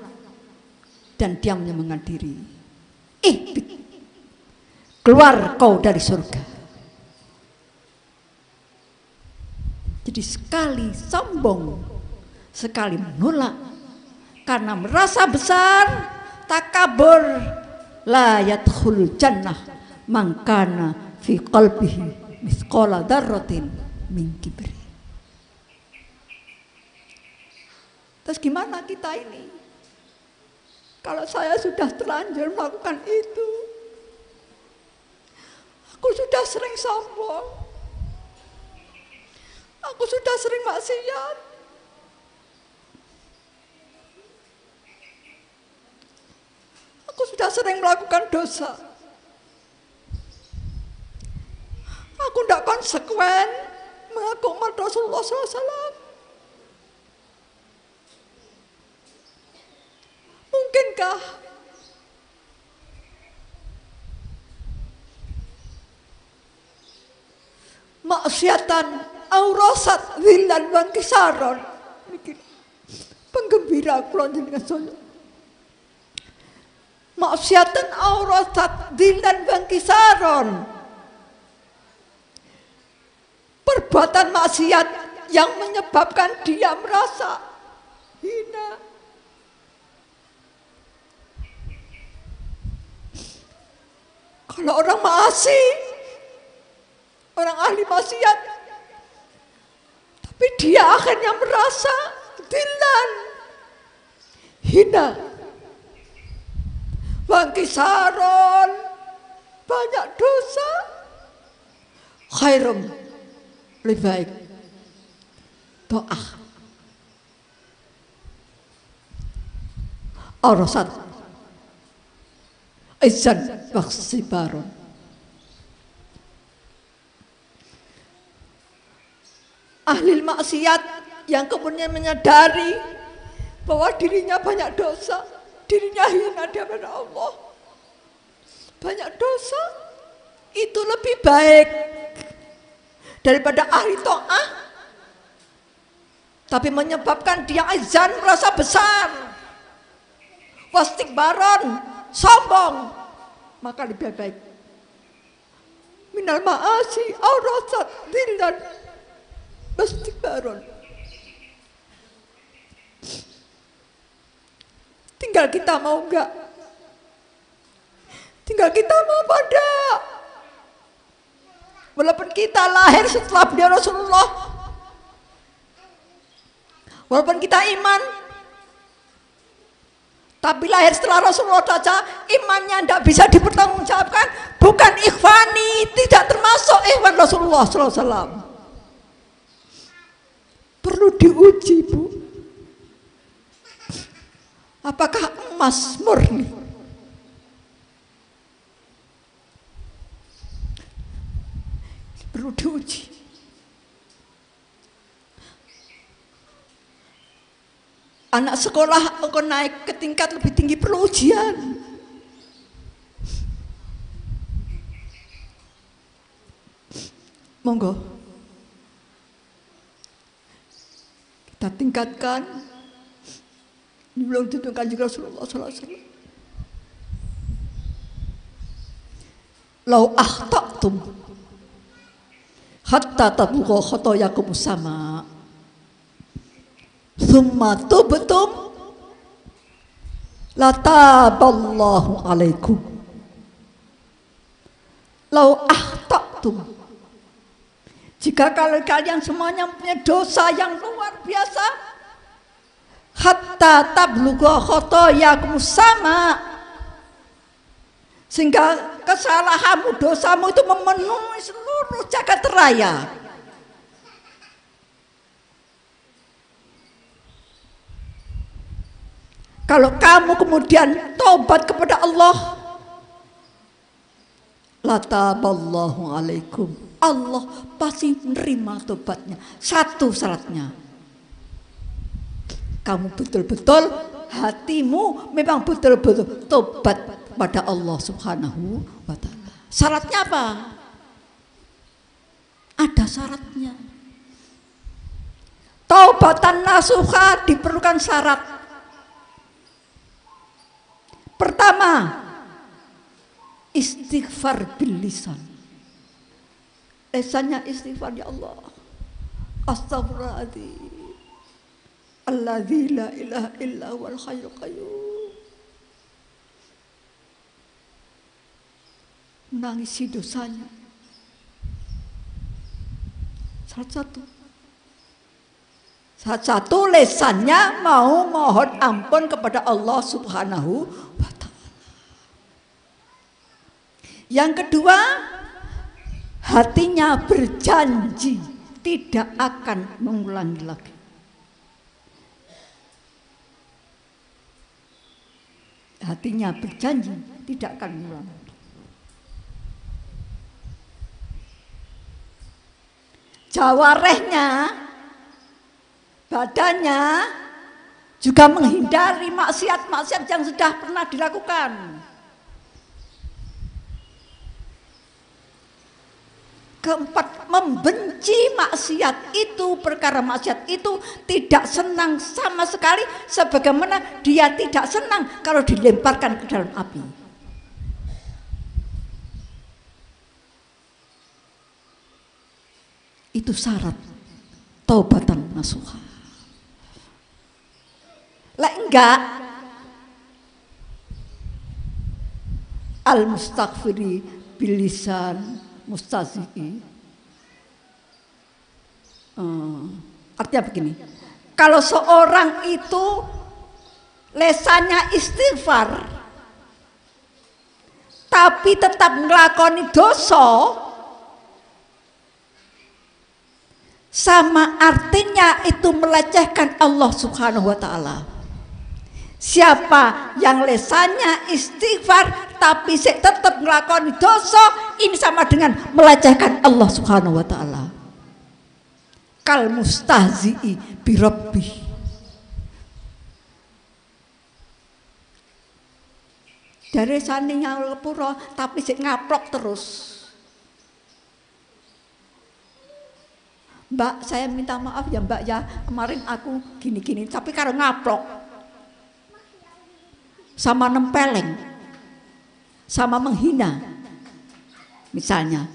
dan dia menyembahkan diri. Keluar kau dari surga. Jadi sekali sombong, sekali menolak karena merasa besar, takabur, la yadkhul jannah man kana fi qalbihi mithqala dzarratin min kibri. Terus gimana kita ini? Kalau saya sudah terlanjur melakukan itu, aku sudah sering sombong, aku sudah sering maksiat, aku sudah sering melakukan dosa, aku tidak konsekuen mengaku umat Rasulullah SAW. Mungkinkah maksiatan aurasat wilan wan kisaron, penggembira kula jenengan sono. Maksiatan aurasat wilan wan kisaron, perbuatan maksiat yang menyebabkan dia merasa hina. Kalau orang maasi, orang ahli maksiat, tapi dia akhirnya merasa dilan, hina, wangkisaron, banyak dosa. Khairum, lebih baik doa arasat izan waksibaron. Ahli maksiat yang kemudian menyadari bahwa dirinya banyak dosa, dirinya hina di hadapan Allah, banyak dosa, itu lebih baik daripada ahli ta'ah, tapi menyebabkan dia izan, merasa besar, wastikbaron, sombong, maka lebih baik minal ma'asi aurasat dillan wastikbaron. Tinggal kita mau enggak, tinggal kita mau pada. Walaupun kita lahir setelah beliau Rasulullah, walaupun kita iman, tapi lahir setelah Rasulullah saja, imannya tidak bisa dipertanggungjawabkan. Bukan ikhwani, tidak termasuk ikhwan Rasulullah SAW. Perlu diuji, Bu. Apakah emas murni? Anak sekolah engkau naik ke tingkat lebih tinggi perlu ujian. Monggo kita tingkatkan. Ini belum ditentukan juga Rasulullah SAW. Lau akhtatum hatta tablugha khotoyakum sama thumma tubtum lataballahu alaikum. Lau akhtatum, jika kalian semuanya punya dosa yang luar biasa, hatta tablugha khotoyakum sama, sehingga kesalahanmu, dosamu itu memenuhi seluruh jagat raya. Kalau kamu kemudian taubat kepada Allah, lataballahu alaikum, Allah pasti menerima taubatnya. Satu syaratnya, kamu betul-betul hatimu memang betul-betul taubat pada Allah Subhanahu wa ta'ala. Syaratnya apa? Ada syaratnya. Taubatan nasuha diperlukan syarat. Pertama, istighfar bil lisan. Lisannya istighfar, ya Allah, astaghfirullahaladzim, alladzi la ilaha illa huwal hayyul qayyum. Menangisi dosanya. Satu lesannya mau mohon ampun kepada Allah Subhanahu wa ta'ala. Yang kedua, hatinya berjanji tidak akan mengulangi lagi. Hatinya berjanji tidak akan mengulangi. Jawarehnya, badannya juga menghindari maksiat-maksiat yang sudah pernah dilakukan. Keempat, membenci maksiat itu, perkara maksiat itu tidak senang sama sekali, sebagaimana dia tidak senang kalau dilemparkan ke dalam api. Itu syarat taubatan nasuha. Lah enggak, al mustaghfiri bilisan mustazi'i. Artinya begini, kalau seorang itu lesannya istighfar tapi tetap ngelakoni dosa, sama artinya itu melecehkan Allah Subhanahu wa ta'ala. Siapa yang lesannya istighfar tapi tetap ngelakoni dosa, ini sama dengan melecehkan Allah Subhanahu wa ta'ala. Kal mustahzi'i bi rabbih. Dari saninya lepuro tapi sik ngaplok terus. Mbak, saya minta maaf ya Mbak ya, kemarin aku gini-gini, tapi kalau ngaplok sama nempeleng, sama menghina misalnya,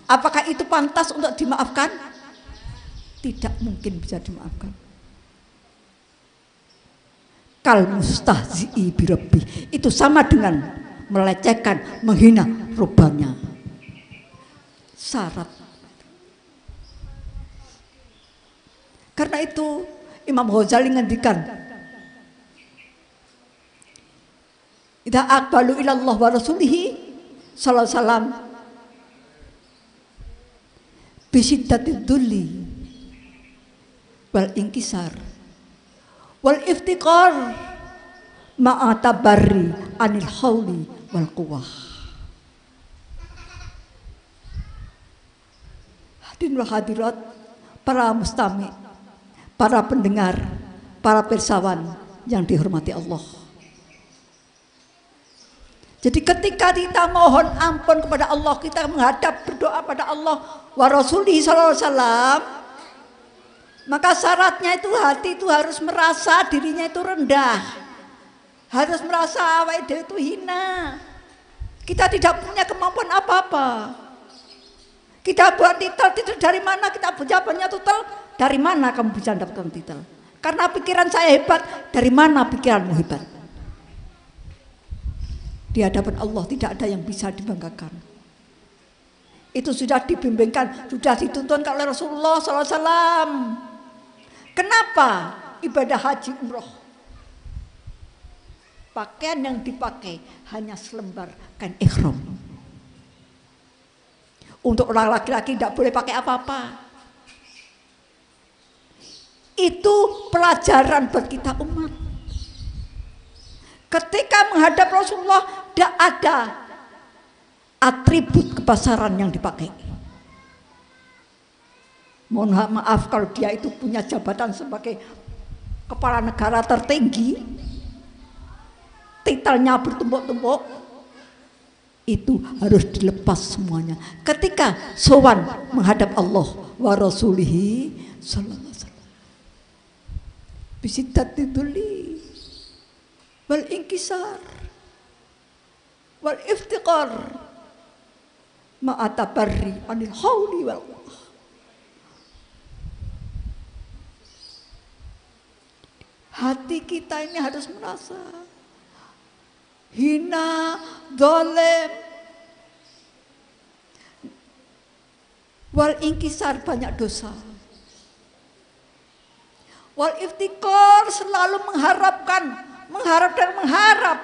apakah itu pantas untuk dimaafkan? Tidak mungkin bisa dimaafkan. Kal mustahzi'i bi rabbih, itu sama dengan melecehkan, menghina Rabbanya. Syarat. Karena itu Imam Ghazali ngendikan, idza aqbalu ilallah wa rasulihi sallallahu alaihi wasallam bi syiddatid dzulli wal inkisar wal iftiqar ma'a tabarri anil hauli wal quwwah. Hadirin wa hadirat, para mustami', para pendengar, para pirsawan yang dihormati Allah. Jadi ketika kita mohon ampun kepada Allah, kita menghadap berdoa pada Allah wa Rasulih sallallahu alaihi wasallam, maka syaratnya itu hati itu harus merasa dirinya itu rendah, harus merasa awake dhewe itu hina. Kita tidak punya kemampuan apa-apa. Kita buat titel dari mana? Kita jawabannya titel, dari mana kamu bisa mendapatkan titel? Karena pikiran saya hebat, dari mana pikiranmu hebat? Di hadapan Allah tidak ada yang bisa dibanggakan. Itu sudah dibimbingkan, sudah dituntun oleh Rasulullah SAW. Kenapa ibadah haji umroh? Pakaian yang dipakai hanya selembar kain ihram. Untuk orang laki-laki tidak boleh pakai apa-apa. Itu pelajaran buat kita umat. Ketika menghadap Rasulullah, tidak ada atribut kebesaran yang dipakai. Mohon maaf kalau dia itu punya jabatan sebagai kepala negara tertinggi, titelnya bertumpuk-tumpuk, itu harus dilepas semuanya. Ketika sowan menghadap Allah wa Rasulihi sallallahu alaihi wasallam, bisiddati dzulli wal inkisar wal iftiqar ma'atabarri anil hauli wal quwwah. Hati kita ini harus merasa hina, zalim, wal inkisar, banyak dosa, wal iftikar, selalu mengharap dan mengharap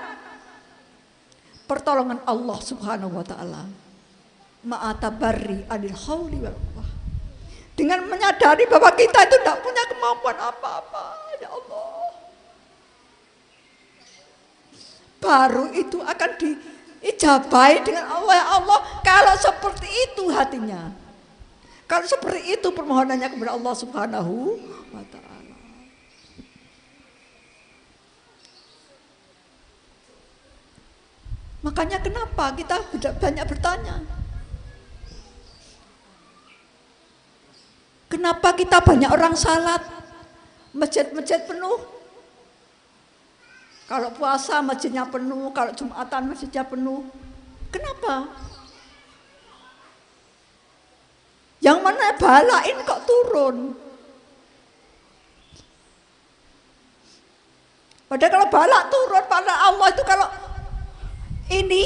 pertolongan Allah Subhanahu wa taala. Ma'atabarri anil hauli wal quwwah. Dengan menyadari bahwa kita itu tidak punya kemampuan apa-apa, ya Allah. Baru itu akan diijabahi dengan Allah, ya Allah, kalau seperti itu hatinya. Kalau seperti itu permohonannya kepada Allah Subhanahu wa taala. Makanya kenapa kita banyak bertanya? Kenapa kita banyak orang salat? Masjid-masjid penuh. Kalau puasa masjidnya penuh, kalau Jumatan masjidnya penuh. Kenapa? Yang mana balain kok turun? Padahal kalau balak turun pada Allah itu, kalau ini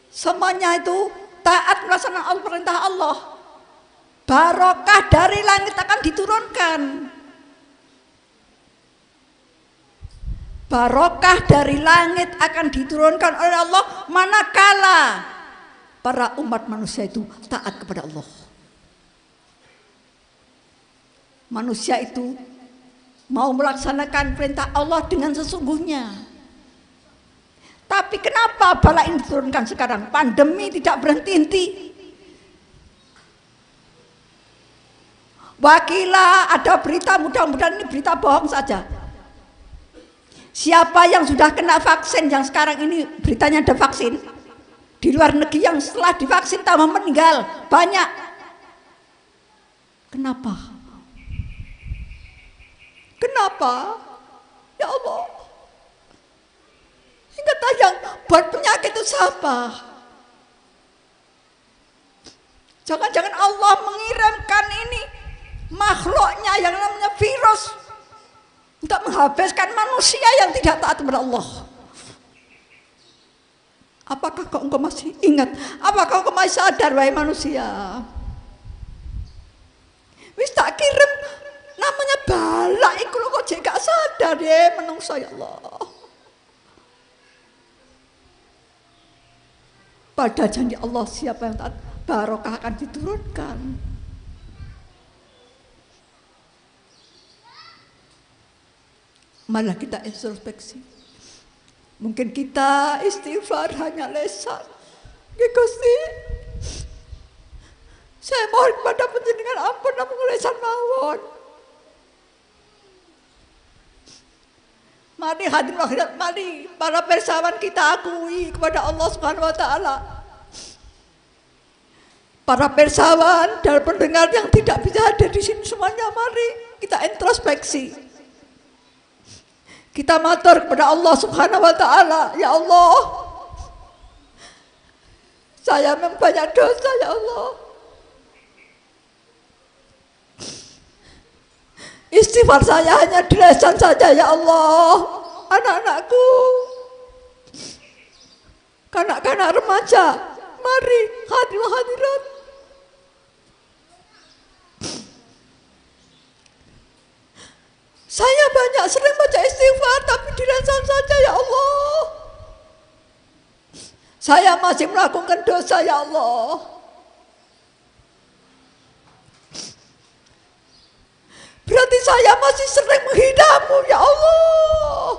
semuanya itu taat melaksanakan perintah Allah, barokah dari langit akan diturunkan. Barokah dari langit akan diturunkan oleh Allah manakala para umat manusia itu taat kepada Allah. Manusia itu mau melaksanakan perintah Allah dengan sesungguhnya. Tapi kenapa bala ini diturunkan sekarang? Pandemi tidak berhenti-henti. Wakila ada berita, mudah-mudahan ini berita bohong saja. Siapa yang sudah kena vaksin, yang sekarang ini beritanya ada vaksin, di luar negeri yang setelah divaksin tambah meninggal banyak. Kenapa? Kenapa? Ya Allah, ingat yang buat penyakit itu siapa? Jangan-jangan Allah mengirimkan ini makhluknya yang namanya virus untuk menghabiskan manusia yang tidak taat kepada Allah. Apakah engkau masih ingat? Apakah engkau masih sadar, wahai manusia? Wis tak kirim namanya bala iku lho, kok jek gak sadar ya menungso, ya Allah. Pada janji Allah, siapa yang taat barokah akan diturunkan. Malah kita introspeksi. Mungkin kita istighfar hanya lesan. Gusti, saya mohon kepada panjenengan ampun namun lesan mawon. Mari hadirin hadirat, mari para persawan kita akui kepada Allah Subhanahu wa taala. Para persawan dan pendengar yang tidak bisa hadir di sini semuanya, mari kita introspeksi. Kita matur kepada Allah Subhanahu wa taala, ya Allah, saya memang banyak dosa ya Allah. Istighfar saya hanya di lisan saja ya Allah. Anak-anakku, kanak-kanak remaja, mari hadirin hadirat. Saya banyak sering baca istighfar tapi di lisan saja ya Allah. Saya masih melakukan dosa ya Allah. Berarti saya masih sering menghinamu ya Allah.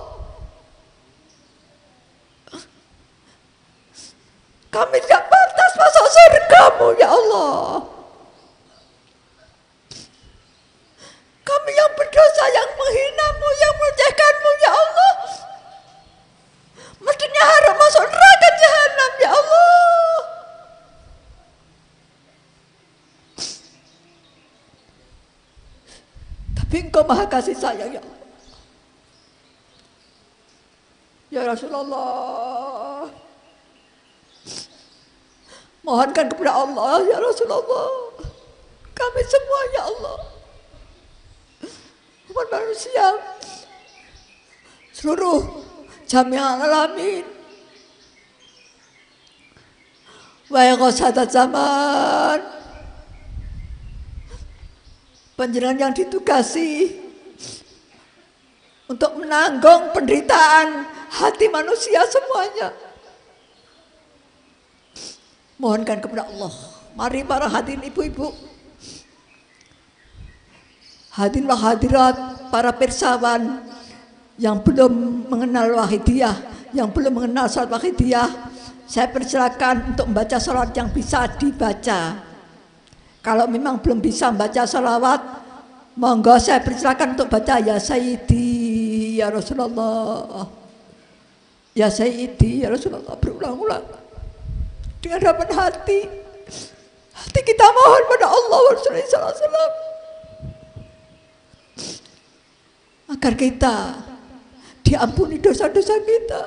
Kami tidak pantas masuk surgamu ya Allah. Kami yang berdosa, yang menghinamu, yang melecehkanmu ya Allah, mestinya harus masuk neraka jahanam ya Allah. Tapi Engkau maha kasih sayang ya Allah. Ya Rasulullah, mohonkan kepada Allah ya Rasulullah, kami semua ya Allah, umat manusia, seluruh jami'al alamin, wahai qasadat zaman, panjenengan yang ditugasi untuk menanggung penderitaan hati manusia semuanya, mohonkan kepada Allah. Mari para hadirin ibu-ibu, hadirin wa hadirat, para persawan yang belum mengenal Wahidiyah, yang belum mengenal salat Wahidiyah, saya persilakan untuk membaca salat yang bisa dibaca. Kalau memang belum bisa membaca salawat, monggo saya persilakan untuk baca ya Sayyidi ya Rasulullah, ya Sayyidi ya Rasulullah, berulang-ulang dengan harapan hati kita mohon pada Allah Rasulullah sallallahu alaihi wasallam agar kita diampuni dosa-dosa kita.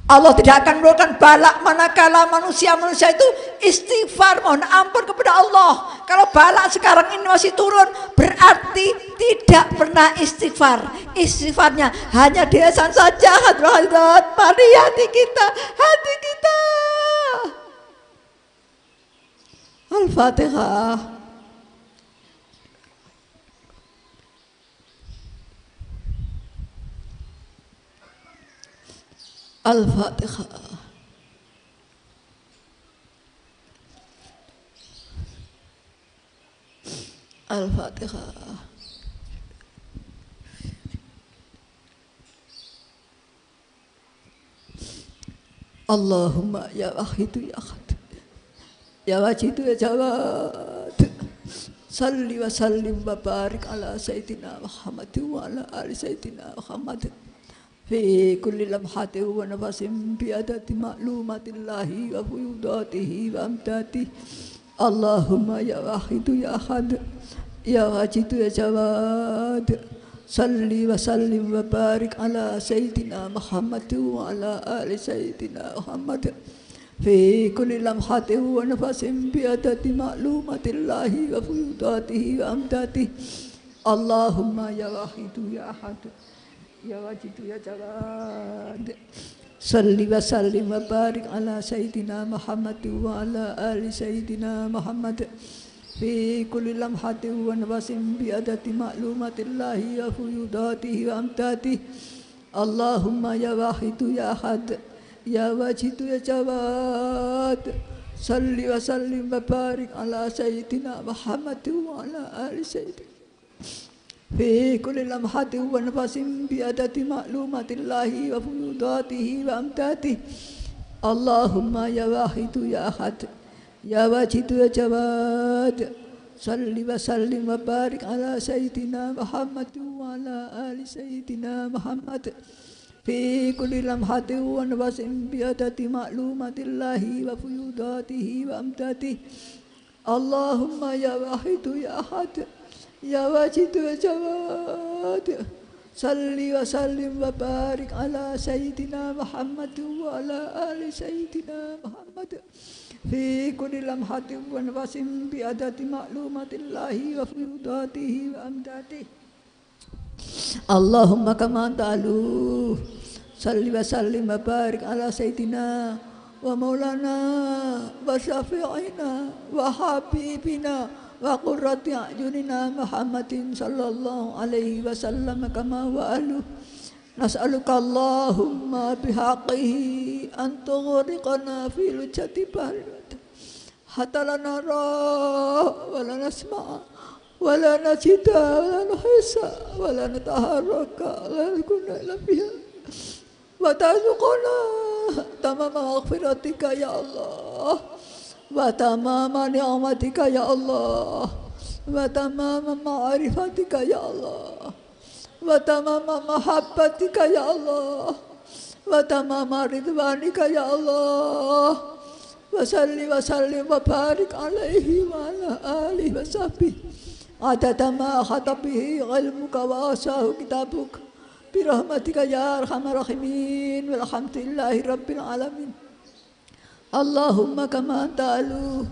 Allah tidak akan menurunkan balak manakala manusia-manusia itu istighfar, mohon ampun kepada Allah. Kalau balak sekarang ini masih turun, berarti tidak pernah istighfar. Istighfarnya hanya di lisan saja. Hadirat, mari hati kita. Al-Fatihah. Al-Fatihah. Al-Fatihah. Allahumma ya wahidu ya ahad, ya wajidu ya jawad, salli wa sallim wa barik ala sayyidina Muhammad wa ala ali sayyidina Muhammad fi kulli lamhatin wa nafasin bi adati ma'lumatillahi wa fuyudatihi wa amdatihi. Allahumma ya wahidu ya ahad, ya wajidu ya jawad, salli wa sallim wa barik ala sayyidina Muhammad wa ala ali sayyidina Muhammad fi kulli lamhatin wa nafasin bi adati ma'lumatillahi wa fuyudatihi wa amdatihi. Allahumma ya wahidu ya ahad, ya wajidu ya jawad, salli wa sallim wa barik ala sayyidina Muhammad wa ala ali sayyidina Muhammad fi kulli lamhatin wa nafasin bi adati ma'lumatillahi wa fuyudatihi wa amdatihi. Allahumma ya wahidu ya ahad, ya wajidu ya jawad, salli wa sallim wa barik ala sayyidina Muhammad wa ala ali sayyidina fi kulli lamhatin wa nafasin bi adati ma'lumatillahi wa fuyudatihi wa amdatihi. Allahumma ya wahidu ya ahad, ya wajidu ya jawad, salli wa sallim wa barik ala sayyidina Muhammad wa وعلى آل سيدنا محمد في كل لمحة ونفس بعدد معلومات الله وفيوضاته وأمداده. اللهم يا واحد يا أحد يا واجد يا جواد صل وسلم وبارك على سيدنا محمد وعلى آل سيدنا محمد في كل لمحة ونفس بعدد معلومات الله وفيوضاته وأمداده. اللهم كما تعلو صل وسلم وبارك على سيدنا ومولانا وشفيعنا وحبيبنا وقرة أعيننا محمد صلى الله عليه وسلم كما وأهله. نسألك اللهم بحقه أن تغرقنا في لجة بحر حتى لا نرى ولا نسمع ولا نجد ولا نحس ولا نتحرك ولا نكون إلا بها وترزقنا تمام مغفرتك يا الله وتمام نعمتك يا الله وتمام معرفتك يا الله وتمام محبتك يا الله وتمام رضوانك يا الله وصل وسلم وبارك عليه وعلى آله وصحبه عدد ما أحاط به علمك وواسعه كتابك برحمتك يا أرحم الراحمين والحمد لله رب العالمين. اللهم كما تعلو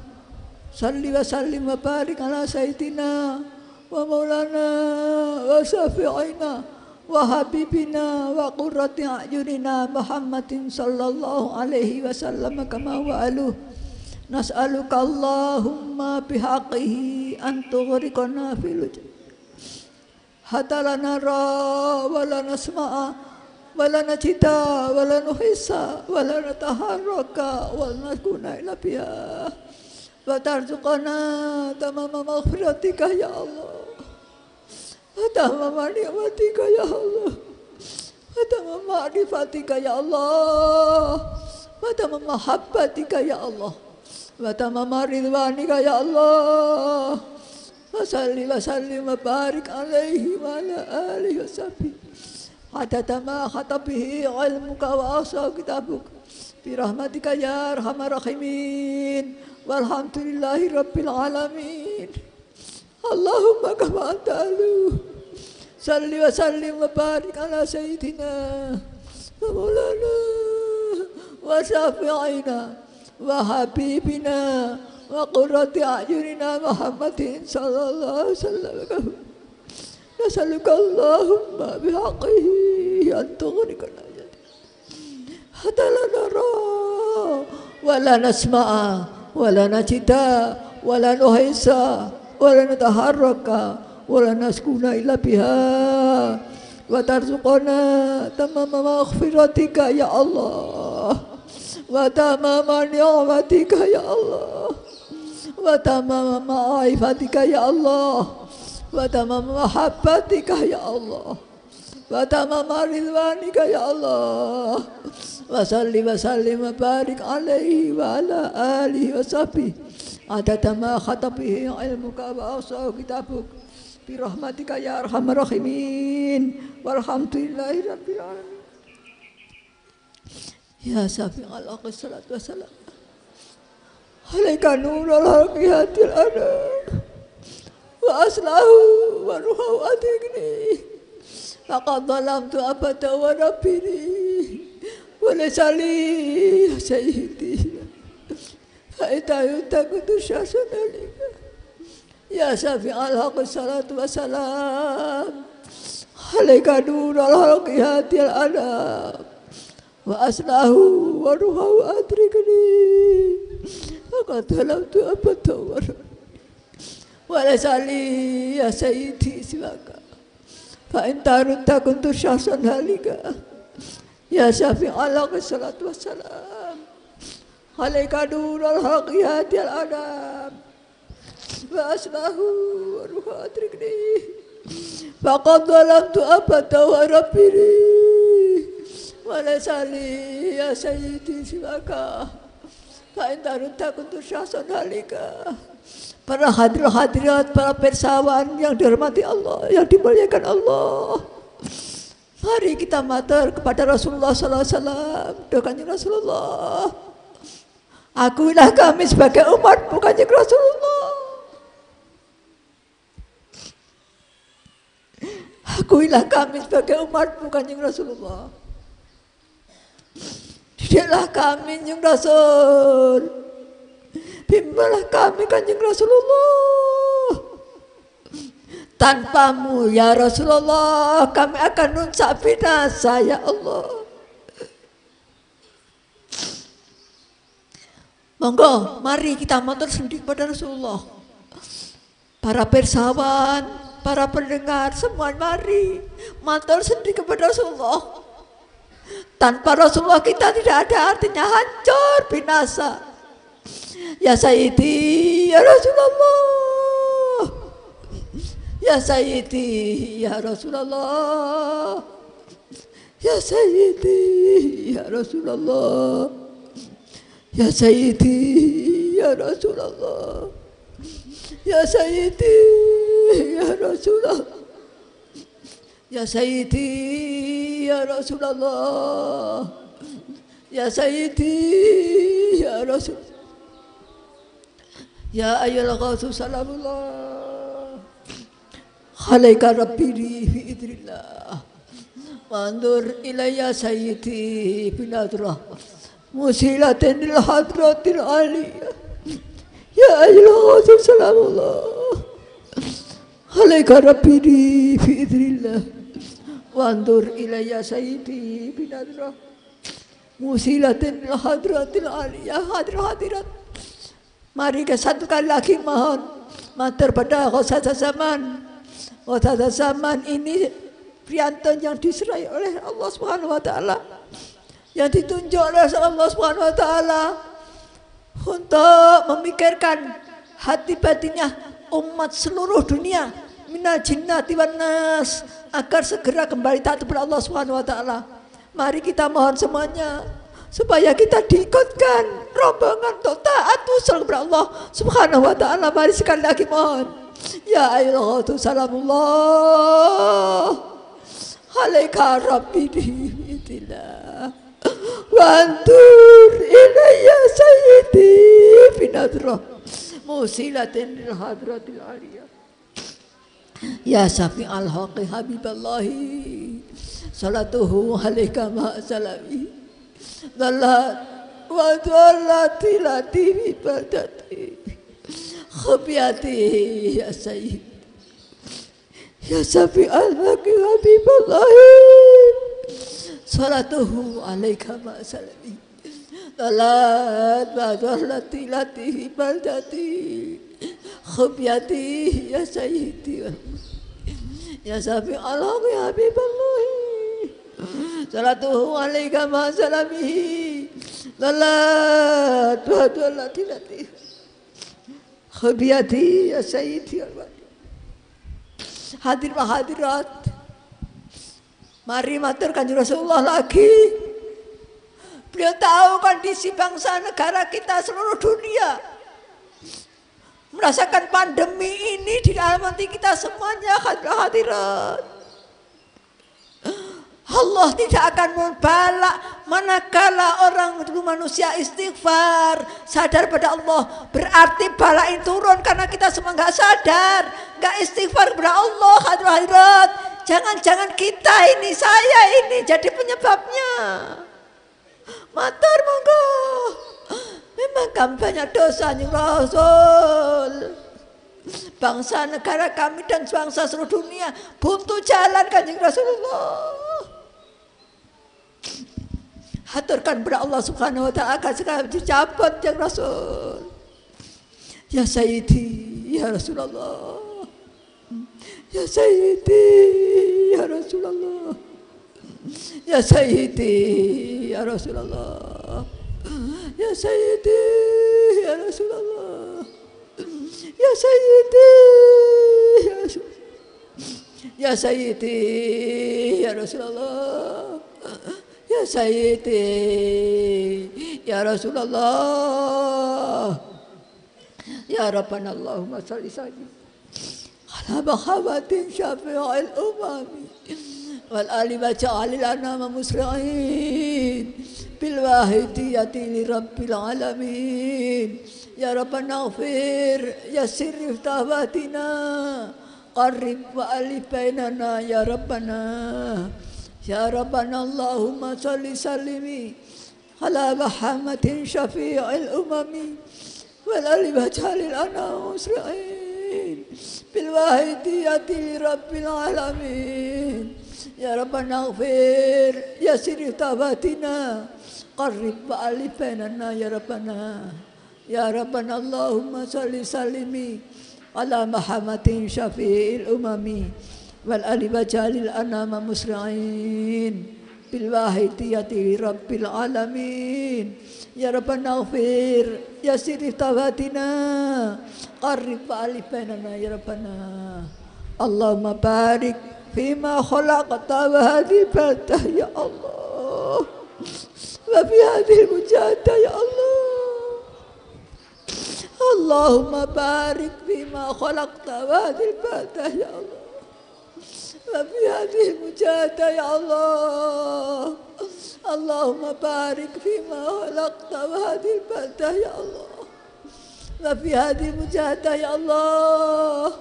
صل وسلم وبارك على سيدنا ومولانا وشفيعنا وحبيبنا وقرة أعيننا محمد صلى الله عليه وسلم كما وألوه. نسألك اللهم بحقه أن تغرقنا في لجة حتى لا نرى ولا نسمع ولا نجد ولا نحس ولا نتحرك ولا نكون إلا بها وترزقنا تمام مغفرتك يا الله وتمام نعمتك يا الله وتمام معرفتك يا الله وتمام محبتك يا الله وتمام رضوانك يا الله وصل وسلم وبارك عليه وعلى آله وصحبه عدد ما أحاط به علمك وأحصاه كتابك برحمتك يا أرحم الراحمين والحمد لله رب العالمين. اللهم كما تعلو صل وسلم وبارك على سيدنا ومولانا وشفيعنا وحبيبنا وقرة أعيننا محمد صلى الله عليه وسلم. نسألك اللهم بحقه أن تغرقنا حتى لا نرى ولا نسمع ولا نجد ولا نحس ولا نتحرك ولا نسكن إلا بها وترزقنا تمام مغفرتك يا الله وتمام نعمتك يا الله وتمام معرفتك يا الله وتمام محبتك يا الله وتمام رضوانك يا الله وصل وسلم وبارك عليه وعلى آله وصحبه عدد ما أحاط به علمك وأحصاه كتابك برحمتك يا أرحم الراحمين والحمد لله رب العالمين. يا شفيع الحق الصلاة والسلام عليك نور الحق هاتي الأنام وأصله وروحه أدركني فقد ظلمت أبدا وربني وليس لي سيدي فإذا ينتقد الشاشة لك يا شفيع الحق الصلاة والسلام عليك نور الحق هاتي الأنام وأصله وروحه أدركني فقد ظلمت أبدا وربني وليس لي يا سيدي سواك فإن ترد كنت شخصا هالكا يا شفيع الحق الصلاة والسلام عليك نور الحق هادي الأنام وأصله وروح أدركني فقد ظلمت أبدا وربني وليس لي يا سيدي سواك فإن ترد كنت شخصا هالكا para hadirat, para persawan yang dihormati Allah, yang dimuliakan Allah. Mari kita matur kepada Rasulullah sallallahu alaihi wasallam. Doanya Rasulullah, akuilah kami sebagai umatmu kanjeng Rasulullah. Akuilah kami sebagai umatmu kanjeng Rasulullah. Didiklah kami kanjeng Rasul. Bimbinglah kami kanjeng Rasulullah. Tanpamu ya Rasulullah kami akan rusak binasa ya Allah. Monggo mari kita matur sendiri kepada Rasulullah. Para persawan, para pendengar semua mari matur sendiri kepada Rasulullah. Tanpa Rasulullah kita tidak ada artinya, hancur binasa. Ya Sayyidi ya Rasulullah, ya Sayyidi ya Rasulullah, ya Sayyidi ya Rasulullah, ya Sayyidi ya Rasulullah, ya Sayyidi ya Rasulullah, ya Sayyidi ya Rasulullah, ya Sayyidi ya Rasulullah. Ya ayyuhal ghausu salamullah alaika rabbi fi idrillah wandur ilayya sayyidi binadrah musilatin lil hadratil aliyah. Ya ayyuhal ghausu salamullah alaika rabbi fi idrillah wandur ilayya sayyidi binadrah musilatin lil hadratil aliyah. Hadirat, mari ke satu kali lagi mohon matur pada Ghausatz Zaman. Ghausatz Zaman ini priantun yang diserai oleh Allah Subhanahu wa taala, yang ditunjuk oleh Allah Subhanahu wa taala untuk memikirkan hati batinnya umat seluruh dunia minal jinnati wan nas agar segera kembali taat kepada Allah Subhanahu wa taala. Mari kita mohon semuanya supaya kita diikutkan rombongan untuk taat usul kepada Allah Subhanahu wa taala. Mari sekali lagi mohon. Ya ayyuhal salamullah alaika rabbi bi'idillah wantur ilayya sayyidi binadrah musilatin lil hadratil aliyah. Ya syafi'al haqi habiballahi salatuhu alaika ma salami dalat wa dalati lati ibadati khabiyati ya sayyid ya safi al-haqi habiballahi salatuhu alaika ma salami dalat wa dalati lati ibadati khabiyati ya sayyidi ya safi al-haqi habiballahi salatuhu alaika ma salamihi dalat wa dalati lati khabiyati ya sayyidi. Hadir wa hadirat, mari matur kanjeng Rasulullah lagi. Beliau tahu kondisi bangsa negara kita seluruh dunia merasakan pandemi ini, dialami kita semuanya. Hadir wa hadirat, Allah tidak akan membalak manakala orang dulu manusia istighfar, sadar pada Allah. Berarti balak ini turun karena kita semua nggak sadar, nggak istighfar kepada Allah. Hadirat, jangan-jangan kita ini, saya ini jadi penyebabnya. Matur monggo, memang kami banyak dosa nih Rasul. Bangsa negara kami dan bangsa seluruh dunia buntu jalan kanjeng Rasulullah. Haturkan kepada Allah Subhanahu wa taala agar segera dicabut yang Rasul. Ya Sayyidi ya Rasulullah, ya Sayyidi ya Rasulullah, ya Sayyidi ya Rasulullah, ya Sayyidi ya Rasulullah, ya Sayyidi ya Rasulullah, ya Sayyidi ya Rasulullah, ya Sayyidi ya Rasulullah, Ya Rabbana Allahumma salli sallim ala Muhammadin syafi'il umami wal ali wa ja'alil anama musli'in bil wahidiyati li rabbil alamin. Ya Rabbana ighfir yassir iftahatina qarrib wa alif bainana ya Rabbana. Ya Rabbana Allahumma salli sallimi ala Muhammadin syafi'il umami wal ali wa ja'alil anama musli'in bil wahidiyati li rabbil alamin. Ya Rabbana ighfir yassir iftahatina qarrib wa alif bainana ya Rabbana. Ya Rabbana Allahumma salli sallimi ala Muhammadin syafi'il umami wal ali wa ja'alil anama musli'in bil wahidiyati rabbil alamin. Ya Rabbana ighfir yassir iftahatina qarrib wa alif bainana ya Rabbana. Allahumma barik fima khalaqta wa hadhihi baldah ya Allah wa fi hadhihi mujahadah ya Allah. Allahumma barik fima khalaqta wa hadhihi baldah ya Allah wa fi hadhihi mujahadah ya Allah. Allahumma barik fima khalaqta wa hadhihi baldah ya Allah wa fi hadhihi mujahadah ya Allah.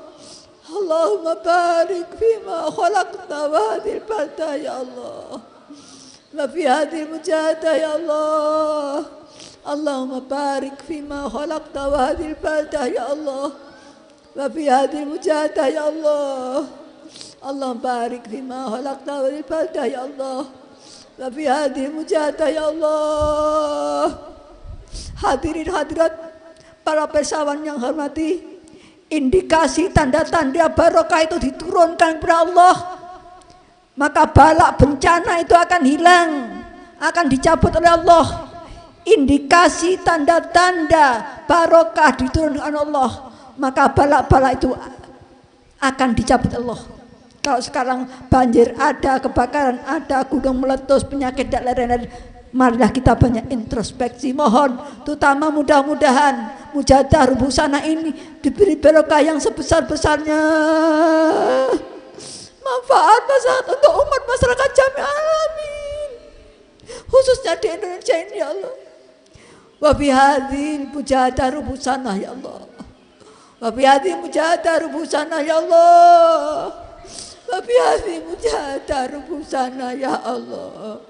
Allahumma barik fima khalaqta wa hadhihi baldah ya Allah wa fi hadhihi mujahadah ya Allah. Allahumma barik fima khalaqta wa hadhihi baldah ya Allah wa fi hadhihi mujahadah ya Allah. Allahumma barik fima khalaqta wa hadhihi baldah ya Allah wa fi hadhihi mujahadah ya Allah. Hadirin hadirat para persawan yang hormati, indikasi tanda-tanda barokah itu diturunkan kepada Allah, maka balak bencana itu akan hilang, akan dicabut oleh Allah. Indikasi tanda-tanda barokah diturunkan Allah, maka balak-balak itu akan dicabut Allah. Kalau sekarang banjir ada, kebakaran ada, gunung meletus, penyakit dan lain-lain, marilah kita banyak introspeksi. Mohon terutama mudah-mudahan mujahadah Rubusana ini diberi barokah yang sebesar-besarnya, manfaat masyarakat untuk umat masyarakat jami'. Amin. Khususnya di Indonesia ini ya Allah. Wa fi hadhil mujahadah Rubusana ya Allah. Wa fi hadhil mujahadah Rubusana ya Allah. Wa fi hadhil mujahadah Rubusana ya Allah.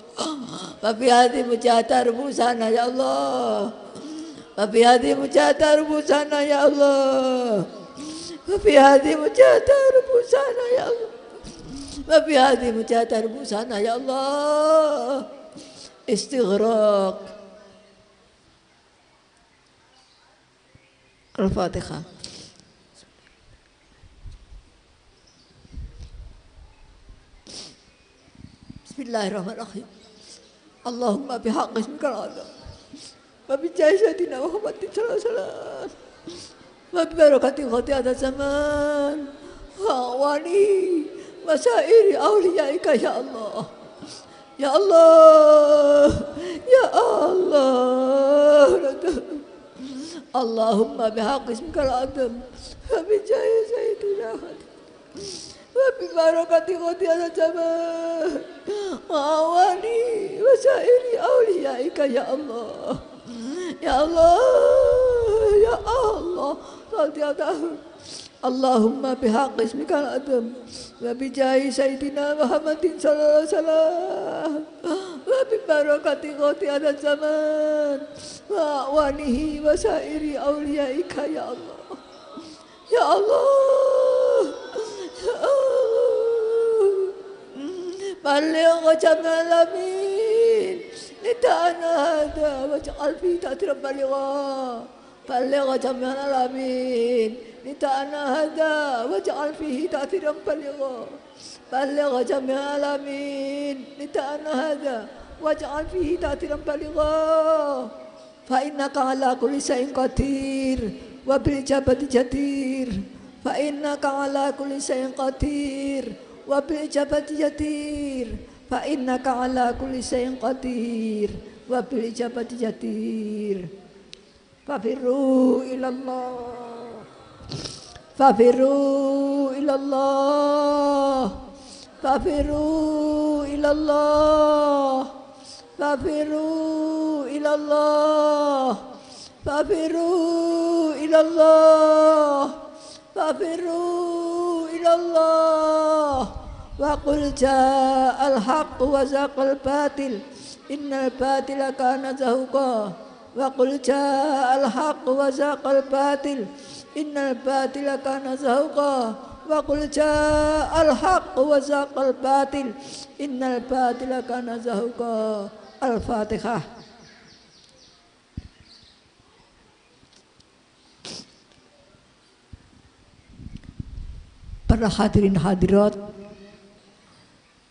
Wa fi hadhil mujahadah Rubusana ya Allah. Wa fi hadhil mujahadah Rubusana ya Allah. Wa fi hadhil mujahadah Rubusana ya Allah. Wa fi hadhil mujahadah Rubusana ya Allah. Istighraq. Al-Fatihah. Bismillahirrahmanirrahim. Allahumma bihaqqi ismikal azam wa bi jahi sayyidina Muhammadin sallallahu alaihi wasallam wa bi barakati khati'at zaman wa wali wa sairi awliyaika ya Allah. Ya Allah, ya Allah. Allahumma bihaqqi ismikal azam wa bi jahi sayyidina Muhammadin wa bi barakati khati'at zaman wa wali wa sairi awliyaika ya Allah. Ya Allah, ya Allah. Allahumma bihaqqi ismikal azam wa bi jahi sayyidina Muhammadin sallallahu alaihi wasallam wa bi barakati khati'at zaman wa walihi wa sairi awliyaika ya Allah. Ya Allah, ya Allah. Baligh jamal amin lidana hada waj'al fi ta'tir baligha. Baligh jamal amin lidana hada waj'al fihi ta'tir baligha. Baligh jamal amin lidana hada waj'al fihi ta'tir baligha. Fa innaka ala kulli shay'in qadir wa bil ijabati jadir. Fa innaka ala kulli shay'in qadir wa bil ijabati jadir. Fa innaka ala kulli shay'in qadir wa bil ijabati jadir. Fafiru ilallah, fafiru ilallah, fafiru ilallah, fafiru ilallah, fafiru ilallah, fafiru ilallah. Wa qul ja'al haqq wa zaqal batil innal batila kana zahuqa. Wa qul ja'al haqq wa zaqal batil innal batila kana zahuqa. Wa qul ja'al haqq wa zaqal batil innal batila kana zahuqa. Al-Fatihah. Para hadirin hadirat,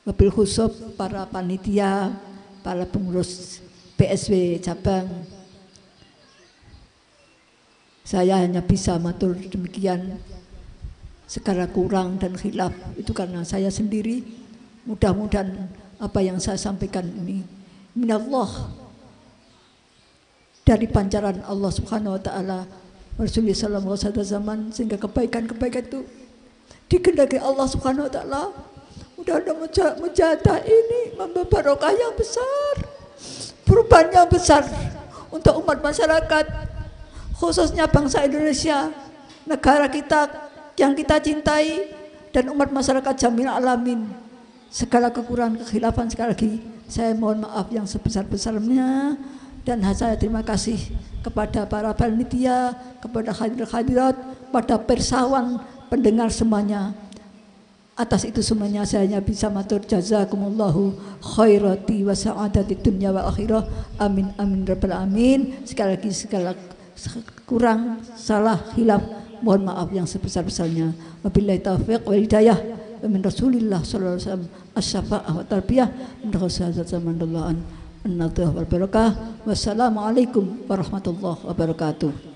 wabil khusus para panitia, para pengurus PSW cabang, saya hanya bisa matur demikian. Segala kurang dan khilaf itu karena saya sendiri. Mudah-mudahan apa yang saya sampaikan ini minallah, dari pancaran Allah Subhanahu wa taala, Rasulullah sallallahu alaihi wasallam, sehingga kebaikan-kebaikan itu dikehendaki Allah Subhanahu wa taala. Mudah-mudahan mujahadah ini membawa barokah yang besar, perubahan yang besar untuk umat masyarakat, khususnya bangsa Indonesia, negara kita yang kita cintai, dan umat masyarakat jamil alamin. Segala kekurangan, kekhilafan, sekali lagi saya mohon maaf yang sebesar-besarnya, dan saya terima kasih kepada para panitia, kepada hadirat, pada persawan pendengar semuanya. Atas itu semuanya saya hanya bisa matur jazakumullahu khairati wa sa'adati dunya wa akhirah. Amin amin rabbal alamin. Sekali lagi segala kurang, salah, khilaf, mohon maaf yang sebesar-besarnya. Wabillahi taufiq wal hidayah. Wa min Rasulillah sallallahu alaihi wasallam asy-syafa'ah wa tarbiyah min rasulillah sallallahu an-nadhah wal barakah. Wassalamualaikum warahmatullahi wabarakatuh.